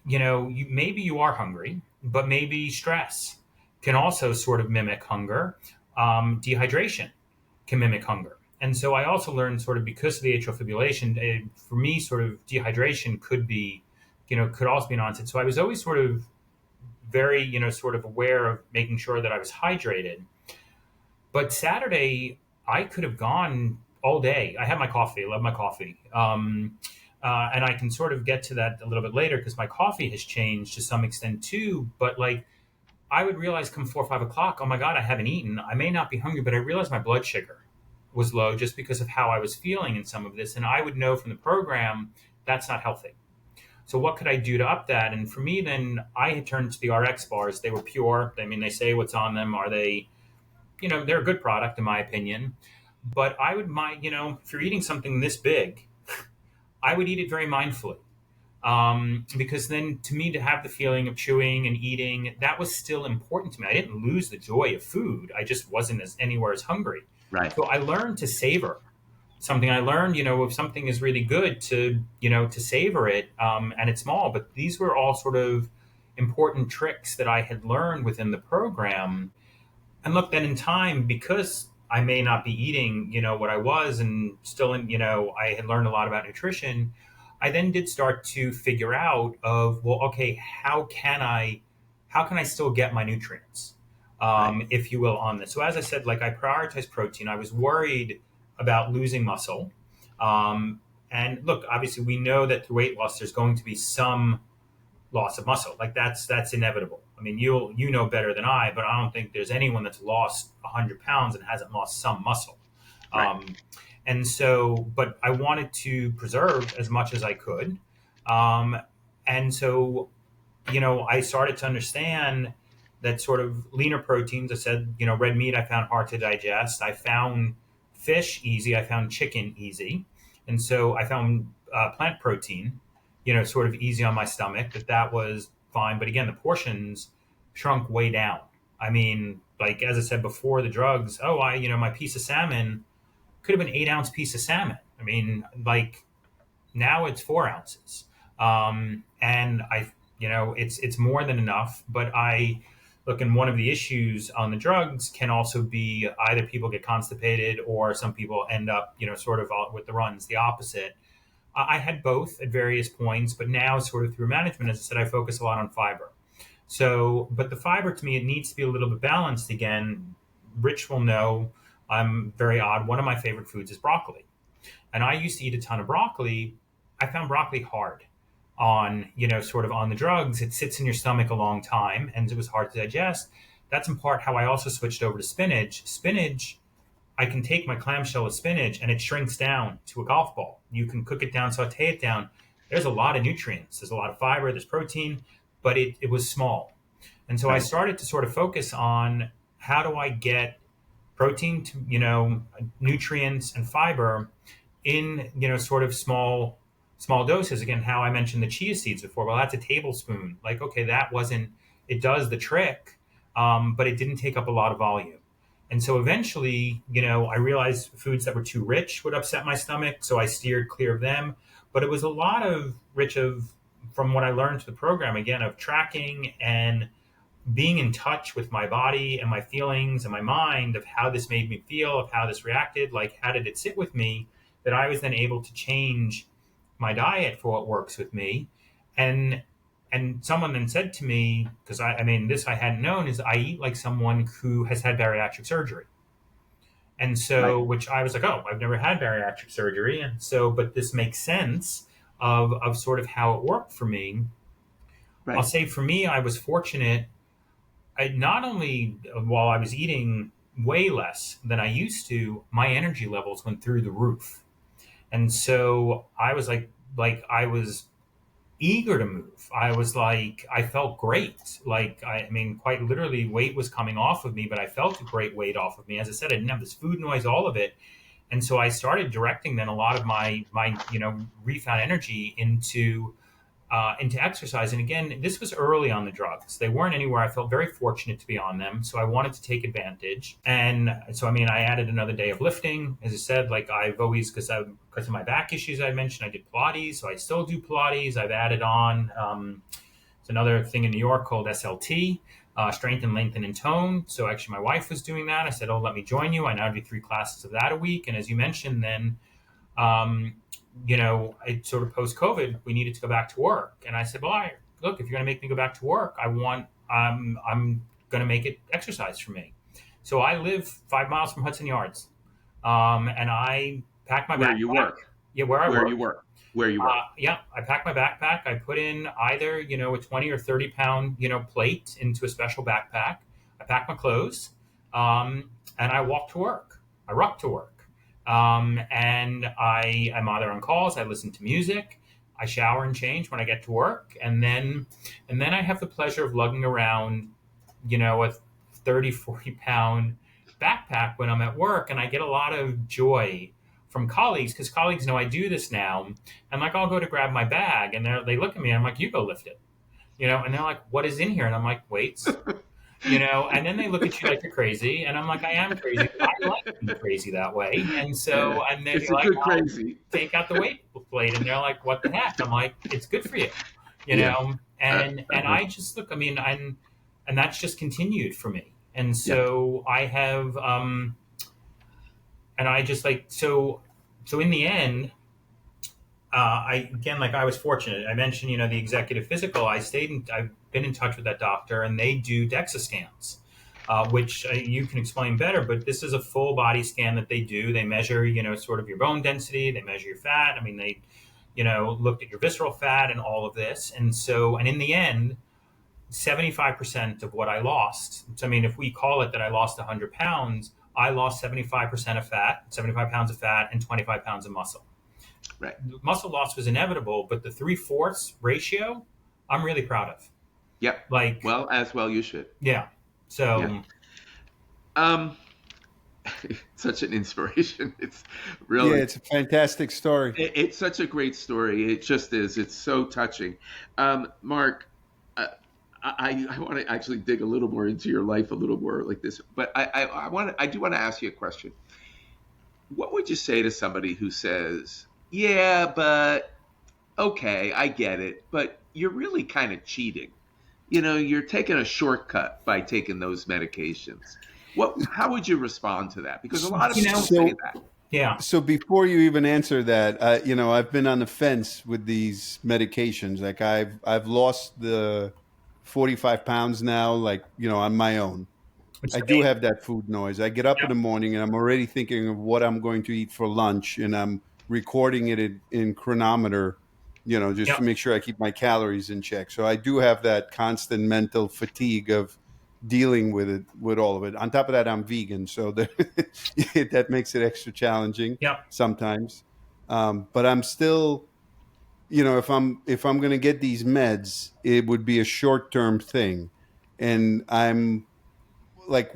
maybe you are hungry, but maybe stress can also sort of mimic hunger. Dehydration can mimic hunger. And so I also learned sort of because of the atrial fibrillation, for me, sort of dehydration could also be an onset. So I was always sort of very, sort of aware of making sure that I was hydrated. But Saturday, I could have gone all day. I had my coffee. I love my coffee. And I can sort of get to that a little bit later because my coffee has changed to some extent too. But like, I would realize come 4 or 5 o'clock, oh my God, I haven't eaten. I may not be hungry, but I realized my blood sugar was low just because of how I was feeling in some of this. And I would know from the program that's not healthy. So what could I do to up that? And for me, then I had turned to the RX bars. They were pure. I mean, they say what's on them. Are they, they're a good product in my opinion. But I would mind, if you're eating something this big, I would eat it very mindfully. Because then to me to have the feeling of chewing and eating, that was still important to me. I didn't lose the joy of food. I just wasn't anywhere as hungry. Right. So I learned to savor something. I learned, if something is really good to savor it, and it's small, but these were all sort of important tricks that I had learned within the program. And look, then in time, because I may not be eating, what I was, and still I had learned a lot about nutrition. I then did start to figure out of, well, okay, how can I still get my nutrients, Right. if you will, on this. So as I said, like I prioritized protein. I was worried about losing muscle. And look, obviously we know that through weight loss, there's going to be some loss of muscle. Like that's inevitable. I mean, you know better than I, but I don't think there's anyone that's lost 100 pounds and hasn't lost some muscle. Right. Um, and so, but I wanted to preserve as much as I could. Um, and so, I started to understand that sort of leaner proteins. I said, red meat I found hard to digest. I found fish easy. I found chicken easy. And so I found plant protein, sort of easy on my stomach. That was fine. But again, the portions shrunk way down. I mean, like as I said before, the drugs. Oh, my piece of salmon could have been 8 ounce piece of salmon. I mean, like now it's 4 ounces, and it's more than enough. But I look, and one of the issues on the drugs can also be either people get constipated or some people end up, sort of with the runs, the opposite. I had both at various points, but now sort of through management, as I said, I focus a lot on fiber. So, but the fiber to me, it needs to be a little bit balanced. Again, Rich will know I'm very odd. One of my favorite foods is broccoli. And I used to eat a ton of broccoli. I found broccoli hard on, sort of on the drugs. It sits in your stomach a long time and it was hard to digest. That's in part how I also switched over to spinach. Spinach, I can take my clamshell of spinach and it shrinks down to a golf ball. You can cook it down, saute it down. There's a lot of nutrients. There's a lot of fiber, there's protein, but it was small. And so I Right. started to sort of focus on how do I get protein to, nutrients and fiber in, sort of small doses. Again, how I mentioned the chia seeds before. Well, that's a tablespoon. Like, okay, that wasn't, it does the trick, but it didn't take up a lot of volume. And so eventually, I realized foods that were too rich would upset my stomach. So I steered clear of them. But it was a lot of rich of, from what I learned to the program, again, of tracking and being in touch with my body and my feelings and my mind of how this made me feel, of how this reacted, like how did it sit with me, that I was then able to change my diet for what works with me. And And someone then said to me, because I mean, this I hadn't known, is I eat like someone who has had bariatric surgery. And Right. so, which I was like, oh, I've never had bariatric surgery. And so, but this makes sense of sort of how it worked for me. I'll Right. say for me, I was fortunate. I not only while I was eating way less than I used to, my energy levels went through the roof. And so I was like I was eager to move. I was like, I felt great. Like, I mean, quite literally, weight was coming off of me, but I felt a great weight off of me. As I said, I didn't have this food noise, all of it. And so I started directing then a lot of my refound energy into exercise. And again, this was early on the drugs. They weren't anywhere. I felt very fortunate to be on them. So I wanted to take advantage. And so, I mean, I added another day of lifting. As I said, like I've always, because of my back issues I mentioned, I did Pilates. So I still do Pilates. I've added on, it's another thing in New York called SLT. Strength and lengthen and tone. So actually, my wife was doing that. I said, "Oh, let me join you." I now do 3 classes of that a week. And as you mentioned, then um, it sort of post COVID, we needed to go back to work. And I said, well, look, if you're going to make me go back to work, I'm going to make it exercise for me. So I live 5 miles from Hudson Yards. And I packed my Where you backpack. work. Yeah, where I Where work. you work. Where you work. Yeah, I packed my backpack. I put in either, a 20 or 30 pound, plate into a special backpack. I packed my clothes, and I walked to work. I rucked to work. And I'm either on calls, I listen to music, I shower and change when I get to work. And then I have the pleasure of lugging around, a 30, 40 pound backpack when I'm at work. And I get a lot of joy from colleagues because colleagues know I do this now. And like, I'll go to grab my bag and they look at me and I'm like, you go lift it, and they're like, what is in here? And I'm like, weights, and then they look at you like you're crazy. And I'm like, I am crazy, but I like being crazy that way. And Yeah. so, and they're It's a like, good I'll crazy. take out the weight plate. And they're like, what the heck? I'm like, it's good for you, Yeah. and I just look, I mean, and that's just continued for me. And Yeah. so I have, and I just like, so in the end, I again, like I was fortunate. I mentioned, the executive physical. I've been in touch with that doctor, and they do DEXA scans, which you can explain better. But this is a full body scan that they do. They measure, sort of your bone density. They measure your fat. I mean, they, looked at your visceral fat and all of this. And so, and in the end, 75% of what I lost. So, I mean, if we call it that I lost 100 pounds, I lost 75% of fat, 75 pounds of fat, and 25 pounds of muscle. Right. Muscle loss was inevitable, but the 3/4 ratio, I'm really proud of. Yep. Like, Well you should. yeah. Yeah. So, Um, such an inspiration. It's Yeah, really, it's a fantastic story. it's such a great story. It just is. It's so touching. Marc, uh, I want to actually dig a little more into your life, a little more like this. But I do want to ask you a question. What would you say to somebody who says, "Yeah, but okay, I get it, but you're really kind of cheating. You're taking a shortcut by taking those medications." How would you respond to that? Because a lot of people say So, that. yeah. so before you even answer that, I've been on the fence with these medications. Like I've lost the 45 pounds now, like, on my own. Which is I do amazing. have that food noise. I get up in Yep. the morning and I'm already thinking of what I'm going to eat for lunch, and I'm recording it in chronometer, just to Yep. make sure I keep my calories in check. So I do have that constant mental fatigue of dealing with it, with all of it. On top of that, I'm vegan, so that makes it extra challenging Yep. sometimes. But I'm still, if I'm going to get these meds, it would be a short term thing, and I'm like,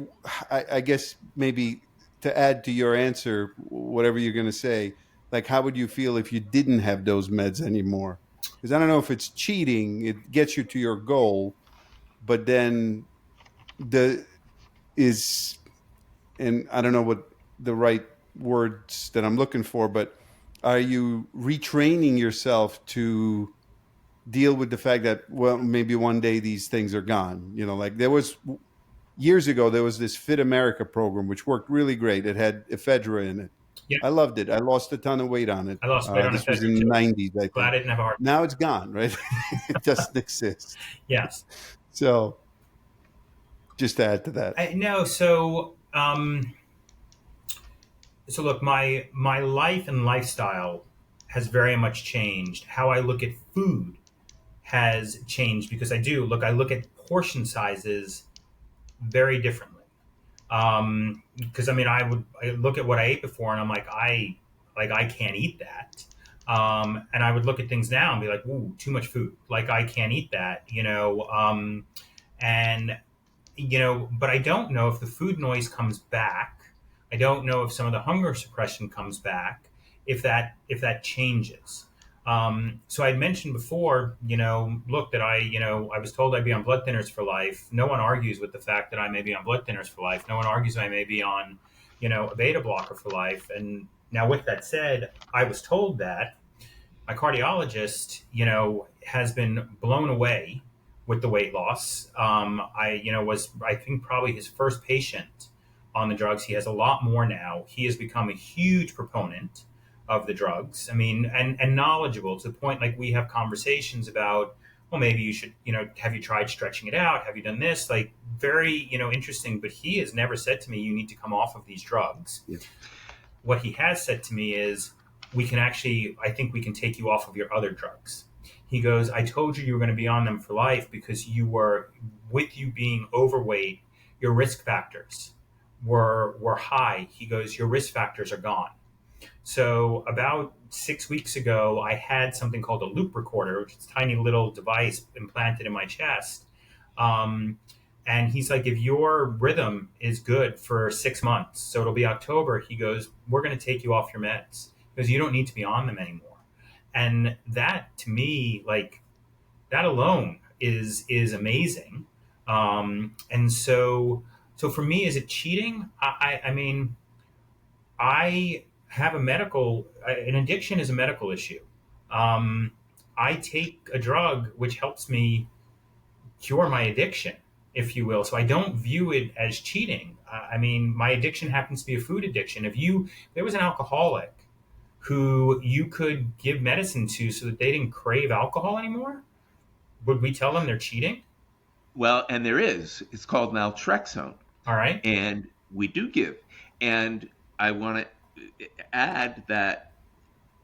I guess maybe to add to your answer, whatever you're going to say, like, how would you feel if you didn't have those meds anymore? Because I don't know if it's cheating, it gets you to your goal, but then the is, and I don't know what the right words that I'm looking for, but are you retraining yourself to deal with the fact that, well, maybe one day these things are gone? Like there was years ago, there was this Fit America program, which worked really great. It had ephedra in it. Yeah, I loved it. I lost a ton of weight on it. I lost weight on This was ephedrine in the too. 90s, I Glad think. I didn't have a heart. Now it's gone, right? It doesn't exist. Yes. So just to add to that. No, so look, my life and lifestyle has very much changed. How I look at food has changed because I look at portion sizes very differently. Because I mean, I look at what I ate before, and I'm like I can't eat that. And I would look at things now and be like, ooh, too much food. Like I can't eat that, you know. And but I don't know if the food noise comes back. I don't know if some of the hunger suppression comes back. If that changes. So I mentioned before, look, that I was told I'd be on blood thinners for life. No one argues with the fact that I may be on blood thinners for life. No one argues I may be on, a beta blocker for life. And now, with that said, I was told that my cardiologist, has been blown away with the weight loss. Was, I think, probably his first patient on the drugs. He has a lot more now. He has become a huge proponent of the drugs. I mean, and knowledgeable to the point like we have conversations about, well, maybe you should, have you tried stretching it out? Have you done this? Like very, interesting. But he has never said to me, you need to come off of these drugs. Yeah. What he has said to me is, I think we can take you off of your other drugs. He goes, I told you were going to be on them for life because with you being overweight, your risk factors were high. He goes, your risk factors are gone. So about 6 weeks ago, I had something called a loop recorder, which is a tiny little device implanted in my chest. And he's like, if your rhythm is good for 6 months, so it'll be October, he goes, we're going to take you off your meds because you don't need to be on them anymore. And that, to me, like that alone is amazing. And so for me, is it cheating? I mean, I have an addiction is a medical issue. Um, I take a drug which helps me cure my addiction, if you will. So I don't view it as cheating. I mean, my addiction happens to be a food addiction. If there was an alcoholic who you could give medicine to so that they didn't crave alcohol anymore, would we tell them they're cheating? Well, and there is. It's called naltrexone, All right. and we do give. And I want to add that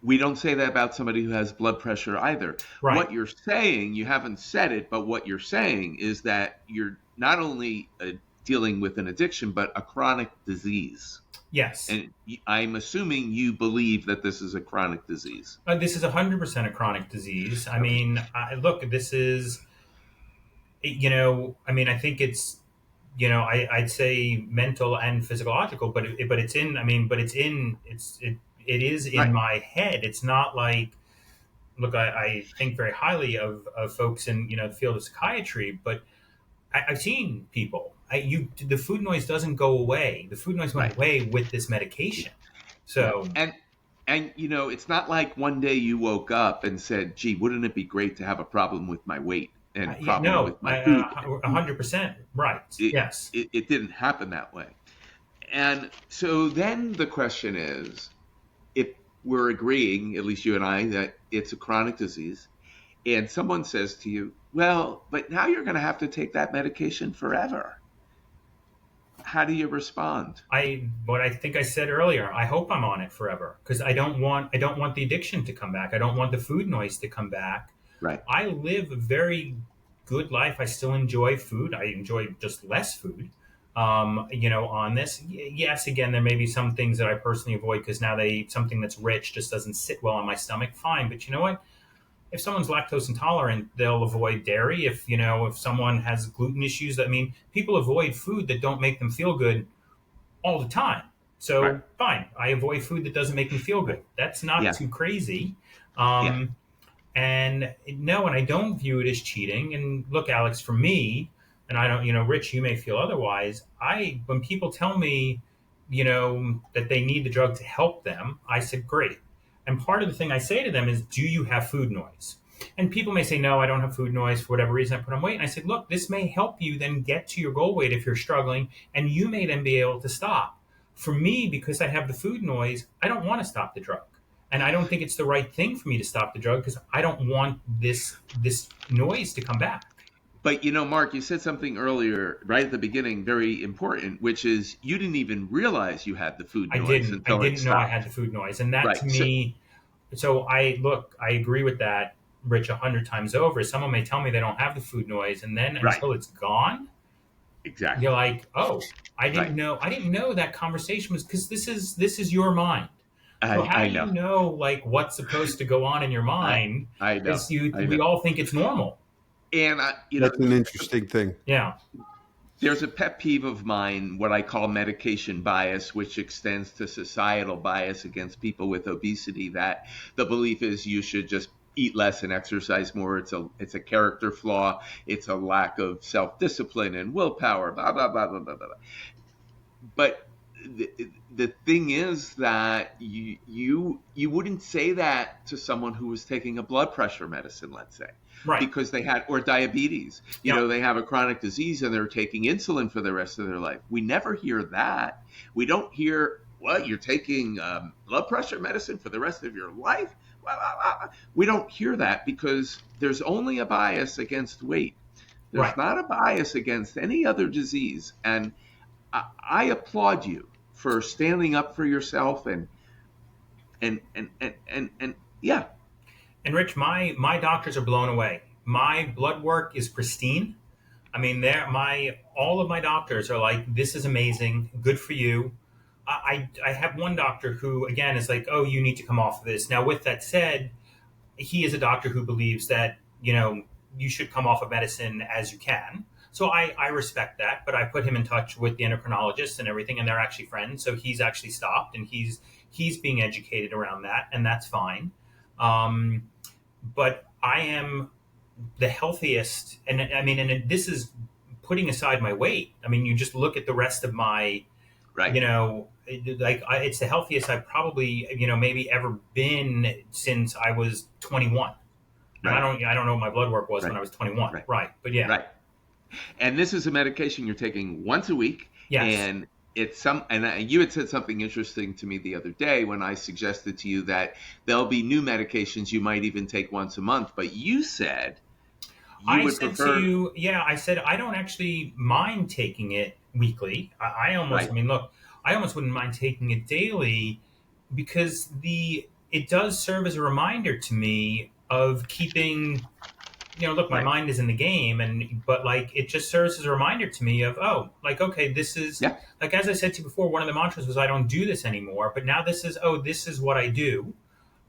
we don't say that about somebody who has blood pressure either. Right. What you're saying, you haven't said it, but what you're saying is that you're not only dealing with an addiction, but a chronic disease. Yes. And I'm assuming you believe that this is a chronic disease. This is 100% a chronic disease. I mean, look, this is, I mean, I think it's, I'd say mental and physiological, but it's in, I mean, but it's in, it is in Right. my head. It's not like, look, I think very highly of folks in, the field of psychiatry, but I've seen people, the food noise doesn't go away. The food noise went Right. away with this medication. So, And it's not like one day you woke up and said, "Gee, wouldn't it be great to have a problem with my weight and problem with my food?" 100% right. Yes. It didn't happen that way. And so then the question is, if we're agreeing, at least you and I, that it's a chronic disease, and someone says to you, "Well, but now you're going to have to take that medication forever." How do you respond? What I think I said earlier, I hope I'm on it forever because I don't want the addiction to come back. I don't want the food noise to come back. Right. I live a very good life. I still enjoy food. I enjoy just less food. On this, yes, again, there may be some things that I personally avoid because now something that's rich just doesn't sit well on my stomach. Fine, but you know what? If someone's lactose intolerant, they'll avoid dairy. If someone has gluten issues, I mean, people avoid food that don't make them feel good all the time. So Right. fine, I avoid food that doesn't make me feel good. That's not Yeah. too crazy. Yeah. And no, and I don't view it as cheating. And look, Alex, for me, and I don't, Rich, you may feel otherwise. When people tell me, that they need the drug to help them, I said, great. And part of the thing I say to them is, do you have food noise? And people may say, no, I don't have food noise for whatever reason. I put on weight. And I said, look, this may help you then get to your goal weight if you're struggling, and you may then be able to stop. For me, because I have the food noise, I don't want to stop the drug. And I don't think it's the right thing for me to stop the drug because I don't want this noise to come back. But Mark, you said something earlier, right at the beginning, very important, which is you didn't even realize you had the food I noise didn't. I until it didn't know I had stopped. the food noise, and that to Right. So, me. So I agree with that, Rich, 100 times over. Someone may tell me they don't have the food noise, and then right. until it's gone, you're Exactly. like, oh, I didn't Right. know. I didn't know that conversation was because this is your mind. So how I do you know. know like what's supposed to go on in your I mind? I know. Is you I we know. all think it's normal. And That's an interesting thing. Yeah. there's a pet peeve of mine, what I call medication bias, which extends to societal bias against people with obesity, that the belief is you should just eat less and exercise more. It's a character flaw. It's a lack of self-discipline and willpower, blah, blah, blah, blah, blah, blah. But the, the thing is that you wouldn't say that to someone who was taking a blood pressure medicine, let's say, Right. because they had, or diabetes, Yeah. they have a chronic disease and they're taking insulin for the rest of their life. We never hear that. We don't hear, what, you're taking blood pressure medicine for the rest of your life. We don't hear that because there's only a bias against weight. There's Right. not a bias against any other disease. And I applaud you for standing up for yourself and yeah. And Rich, my doctors are blown away. My blood work is pristine. I mean, they're my all of my doctors are like, this is amazing, good for you. I have one doctor who again is like, oh, you need to come off of this. Now, with that said, he is a doctor who believes that you should come off of medicine as you can. So I respect that, but I put him in touch with the endocrinologist and everything, and they're actually friends. So he's actually stopped, and he's being educated around that, and that's fine. Um, but I am the healthiest, and I mean, and this is putting aside my weight. I mean, you just look at the rest of my, Right. it's the healthiest I've probably, maybe ever been since I was 21. And Right. I don't know what my blood work was when Right. I was 21. Right. Right. But yeah. Right. And this is a medication you're taking once a week, Yes. and you had said something interesting to me the other day when I suggested to you that there'll be new medications you might even take once a month, but you said you I would said to prefer. you, yeah, I said I don't actually mind taking it weekly. I Right. mean, look, I almost wouldn't mind taking it daily because it does serve as a reminder to me of keeping. Look, my Right. mind is in the game, but like it just serves as a reminder to me of, oh, like, okay, this is Yeah. like, as I said to you before, one of the mantras was I don't do this anymore, but now this is what I do,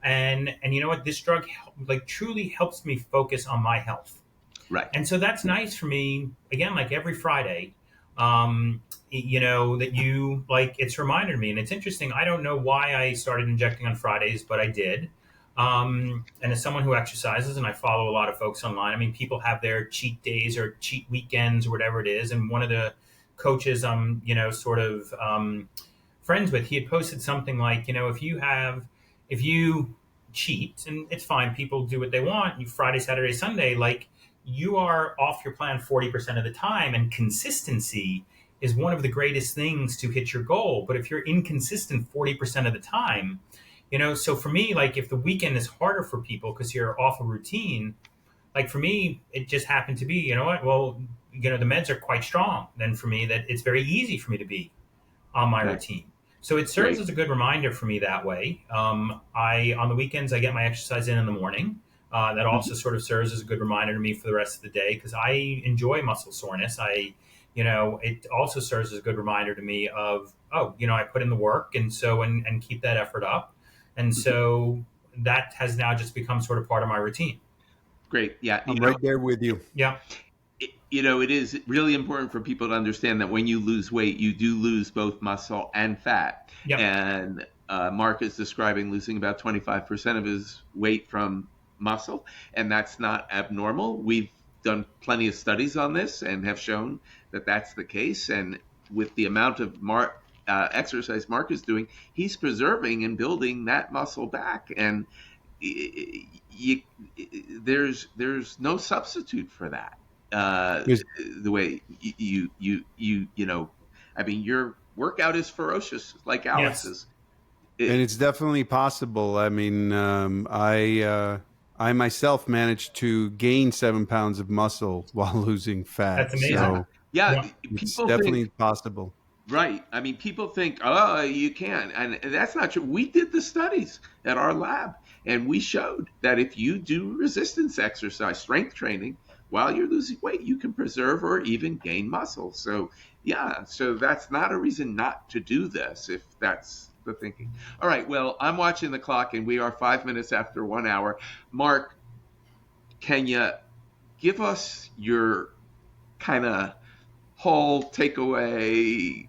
and you know what, this drug like truly helps me focus on my health. Right. And so that's nice for me, again, like every Friday, that you like, it's reminded me. And it's interesting. I don't know why I started injecting on Fridays, but I did. And as someone who exercises, and I follow a lot of folks online, I mean, people have their cheat days or cheat weekends or whatever it is. And one of the coaches sort of friends with, he had posted something like, if you cheat, and it's fine, people do what they want, you Friday, Saturday, Sunday, like you are off your plan 40% of the time, and consistency is one of the greatest things to hit your goal. But if you're inconsistent 40% of the time, so for me, like if the weekend is harder for people because you're off a routine, like for me, it just happened to be, you know what, well, the meds are quite strong then for me that it's very easy for me to be on my Right. routine. So it serves Great. as a good reminder for me that way. I On the weekends I get my exercise in the morning. That also Mhm. sort of serves as a good reminder to me for the rest of the day because I enjoy muscle soreness. It also serves as a good reminder to me of, oh, I put in the work, and so and keep that effort up, and Mhm. so that has now just become sort of part of my routine. Great. Yeah. I'm right there with you. Yeah. It is really important for people to understand that when you lose weight, you do lose both muscle and fat. Yep. And Mark is describing losing about 25% of his weight from muscle, and that's not abnormal. We've done plenty of studies on this and have shown that that's the case. And with the amount of exercise Mark is doing, he's preserving and building that muscle back. And you, there's no substitute for that. uh, Here's- the way I mean, you're workout is ferocious, like Yes. Alex's. And It, it's definitely possible. I mean, I myself managed to gain 7 pounds of muscle while losing fat, That's yeah, amazing. so yeah. Yeah. it's People think definitely possible. right. I mean, people think, oh, you can't. And that's not true. We did the studies at our lab, and we showed that if you do resistance exercise, strength training, while you're losing weight, you can preserve or even gain muscle. So, yeah, so that's not a reason not to do this if that's the thinking. All right. Well, I'm watching the clock, and we are 5 minutes after 1 hour. Mark, can you give us your kind of whole takeaway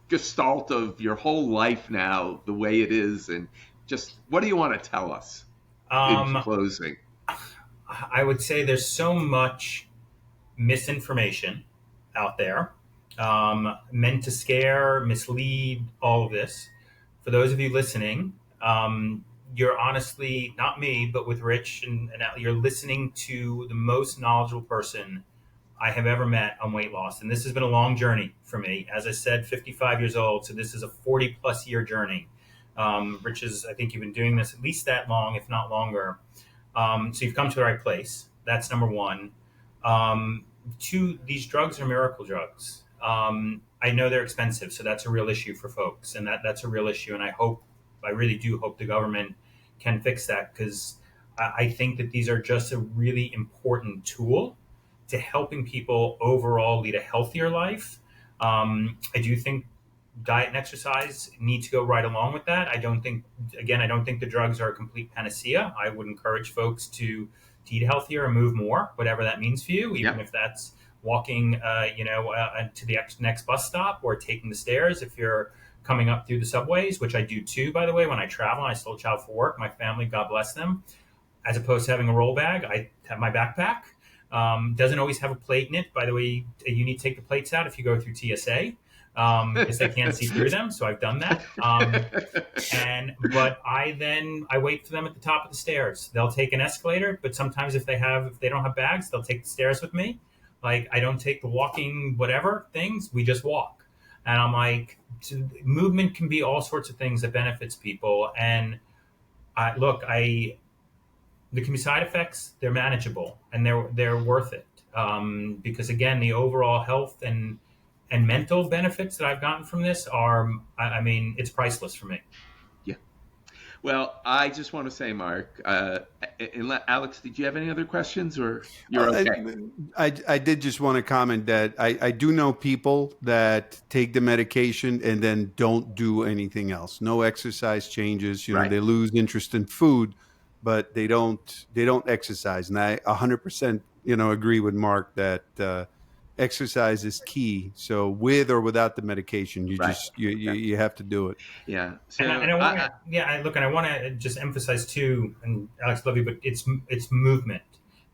gestalt of your whole life now, the way it is, and just what do you want to tell us in Um, closing? I would say there's so much misinformation out there, meant to scare, mislead, all of this. For those of you listening, you're honestly, not me, but with Rich, and you're listening to the most knowledgeable person I have ever met on weight loss. And this has been a long journey for me. As I said, 55 years old. So this is a 40 plus year journey. Rich is, I think you've been doing this at least that long, if not longer. So you've come to the right place. That's number one. Two, these drugs are miracle drugs. I know they're expensive, so that's a real issue for folks, and that's a real issue. And I really do hope the government can fix that, because I think that these are just a really important tool to helping people overall lead a healthier life. I do think diet and exercise need to go right along with that. I don't think the drugs are a complete panacea. I would encourage folks to eat healthier and move more, whatever that means for you, even Yeah. if that's walking, to the next bus stop, or taking the stairs if you're coming up through the subways, which I do too, by the way. When I travel, I still travel for work. My family, God bless them. As opposed to having a roll bag, I have my backpack. Doesn't always have a plate in it. By the way, you need to take the plates out if you go through TSA, because they can't see through them. So I've done that. But I wait for them at the top of the stairs. They'll take an escalator, but sometimes if they don't have bags, they'll take the stairs with me. Like, I don't take the walking whatever things. We just walk. And I'm like, movement can be all sorts of things that benefits people. And there can be side effects. They're manageable, and they're worth it. Because again, the overall health and mental benefits that I've gotten from this are, I mean, it's priceless for me. Yeah. Well, I just want to say, Mark, Alex, did you have any other questions, or you're Uh, okay? I did just want to comment that I do know people that take the medication and then don't do anything else. No exercise changes. You know, Right. they lose interest in food, but they don't exercise. And I 100% agree with Mark that exercise is key. So with or without the medication, you Right. just you you, Okay. you have to do it. Yeah. And So I want to, yeah, and I want to just emphasize too, and Alex, love you, but it's movement,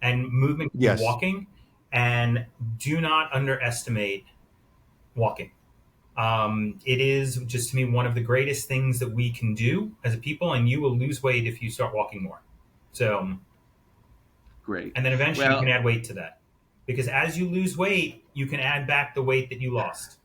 and movement can be Yes. walking, and do not underestimate walking. It is just, to me, one of the greatest things that we can do as a people, and you will lose weight if you start walking more. So, great. and then eventually you can Well, add weight to that, because as you lose weight, you can add back the weight that you lost.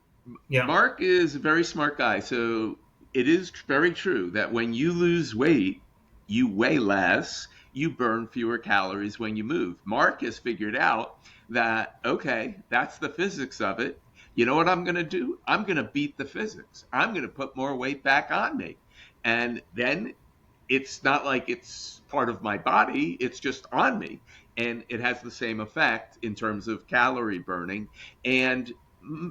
Yeah. Mark is a very smart guy. So it is very true that when you lose weight, you weigh less, you burn fewer calories when you move. Mark has figured out that, okay, that's the physics of it. You know what I'm going to do? I'm going to beat the physics. I'm going to put more weight back on me. And then it's not like it's part of my body, it's just on me. And it has the same effect in terms of calorie burning. And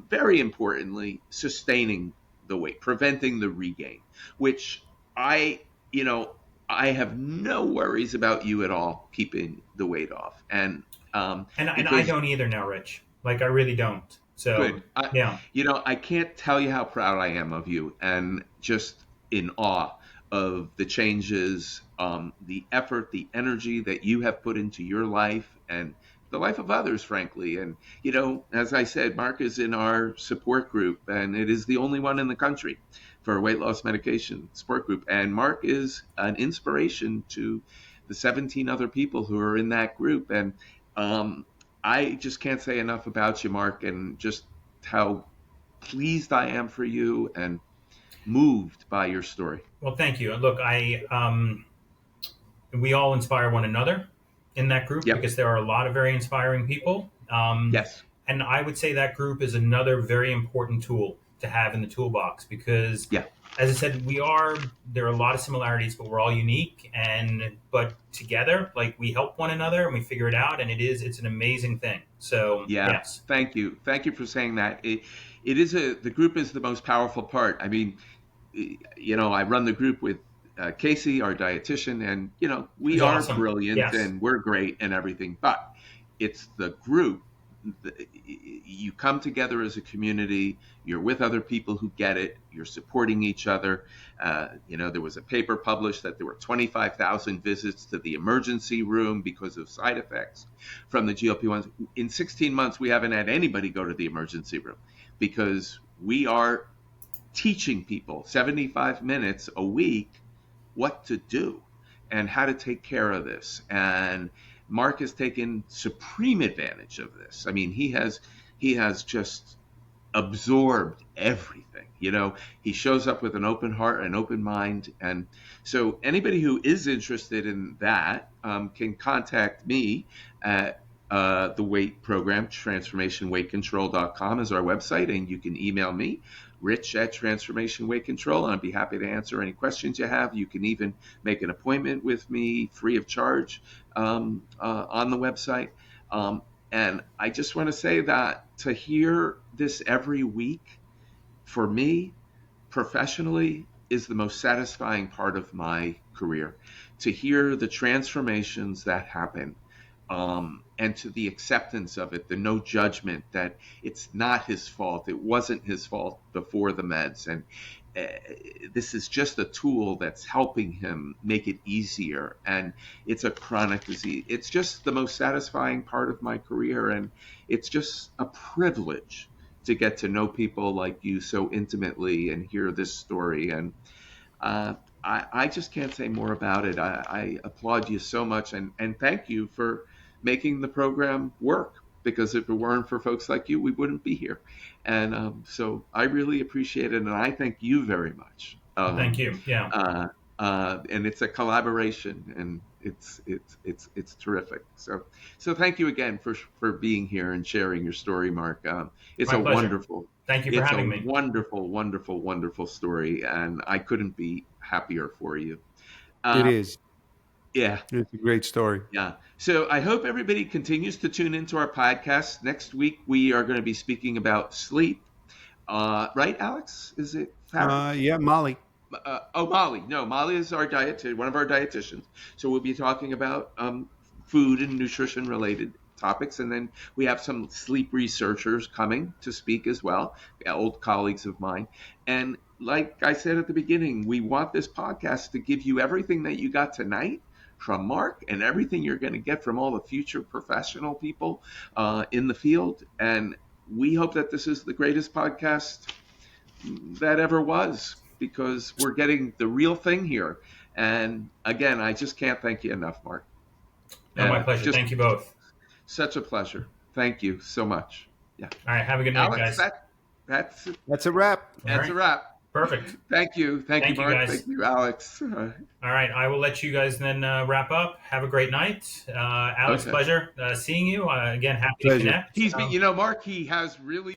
very importantly, sustaining the weight, preventing the regain, which I, you know, I have no worries about you at all keeping the weight off. And And I because don't either now, Rich. Like, I really don't. So good, yeah. I can't tell you how proud I am of you and just in awe of the changes, the effort, the energy that you have put into your life and the life of others, frankly. And, as I said, Mark is in our support group, and it is the only one in the country for a weight loss medication support group. And Mark is an inspiration to the 17 other people who are in that group. And I just can't say enough about you, Mark, and just how pleased I am for you and moved by your story. Well, thank you. Look, we all inspire one another in that group Yep. because there are a lot of very inspiring people. Yes. And I would say that group is another very important tool to have in the toolbox because, Yeah. as I said, there are a lot of similarities, but we're all unique. But together, like, we help one another and we figure it out, and it's an amazing thing. So, Yeah. yes. Thank you. Thank you for saying that. The group is the most powerful part. I mean, I run the group with Casey, our dietitian, and we It's are awesome. brilliant Yes. and we're great and everything, but it's the group. You come together as a community. You're with other people who get it. You're supporting each other. There was a paper published that there were 25,000 visits to the emergency room because of side effects from the GLP-1s. In 16 months, we haven't had anybody go to the emergency room because we are teaching people 75 minutes a week what to do and how to take care of this. And Marc has taken supreme advantage of this. I mean, he has just absorbed everything. He shows up with an open heart and open mind. And so anybody who is interested in that can contact me at the weight program, transformationweightcontrol.com is our website, and you can email me, Rich at Transformation Weight Control, and I'd be happy to answer any questions you have. You can even make an appointment with me free of charge on the website. And I just want to say that to hear this every week, for me, professionally, is the most satisfying part of my career. To hear the transformations that happen, and to the acceptance of it, the no judgment, that it's not his fault. It wasn't his fault before the meds. And this is just a tool that's helping him make it easier. And it's a chronic disease. It's just the most satisfying part of my career. And it's just a privilege to get to know people like you so intimately and hear this story. And I just can't say more about it. I applaud you so much, and thank you for making the program work, because if it weren't for folks like you, we wouldn't be here. And so I really appreciate it, and I thank you very much. Thank you. Yeah. And it's a collaboration, and it's terrific. So thank you again for being here and sharing your story, Marc. It's My a pleasure. wonderful. Thank you for having me. It's a wonderful, wonderful, wonderful story, and I couldn't be happier for you. It is. Yeah. It's a great story. Yeah. So I hope everybody continues to tune into our podcast. Next week, we are going to be speaking about sleep. Right, Alex? Is it? Yeah, Molly. Molly. No, Molly is one of our dietitians. So we'll be talking about food and nutrition related topics. And then we have some sleep researchers coming to speak as well, old colleagues of mine. And like I said at the beginning, we want this podcast to give you everything that you got tonight from Marc and everything you're going to get from all the future professional people in the field. And we hope that this is the greatest podcast that ever was, because we're getting the real thing here. And again, I just can't thank you enough, Marc. No, my pleasure. Thank you both. Such a pleasure. Thank you so much. Yeah. All right. Have a good night, Alex, guys. that's a wrap. That's a wrap. Perfect. Thank you. Thank you, Marc. Guys. Thank you, Alex. All right. I will let you guys then wrap up. Have a great night. Alex, pleasure seeing you. Again, happy to connect. Marc, he has really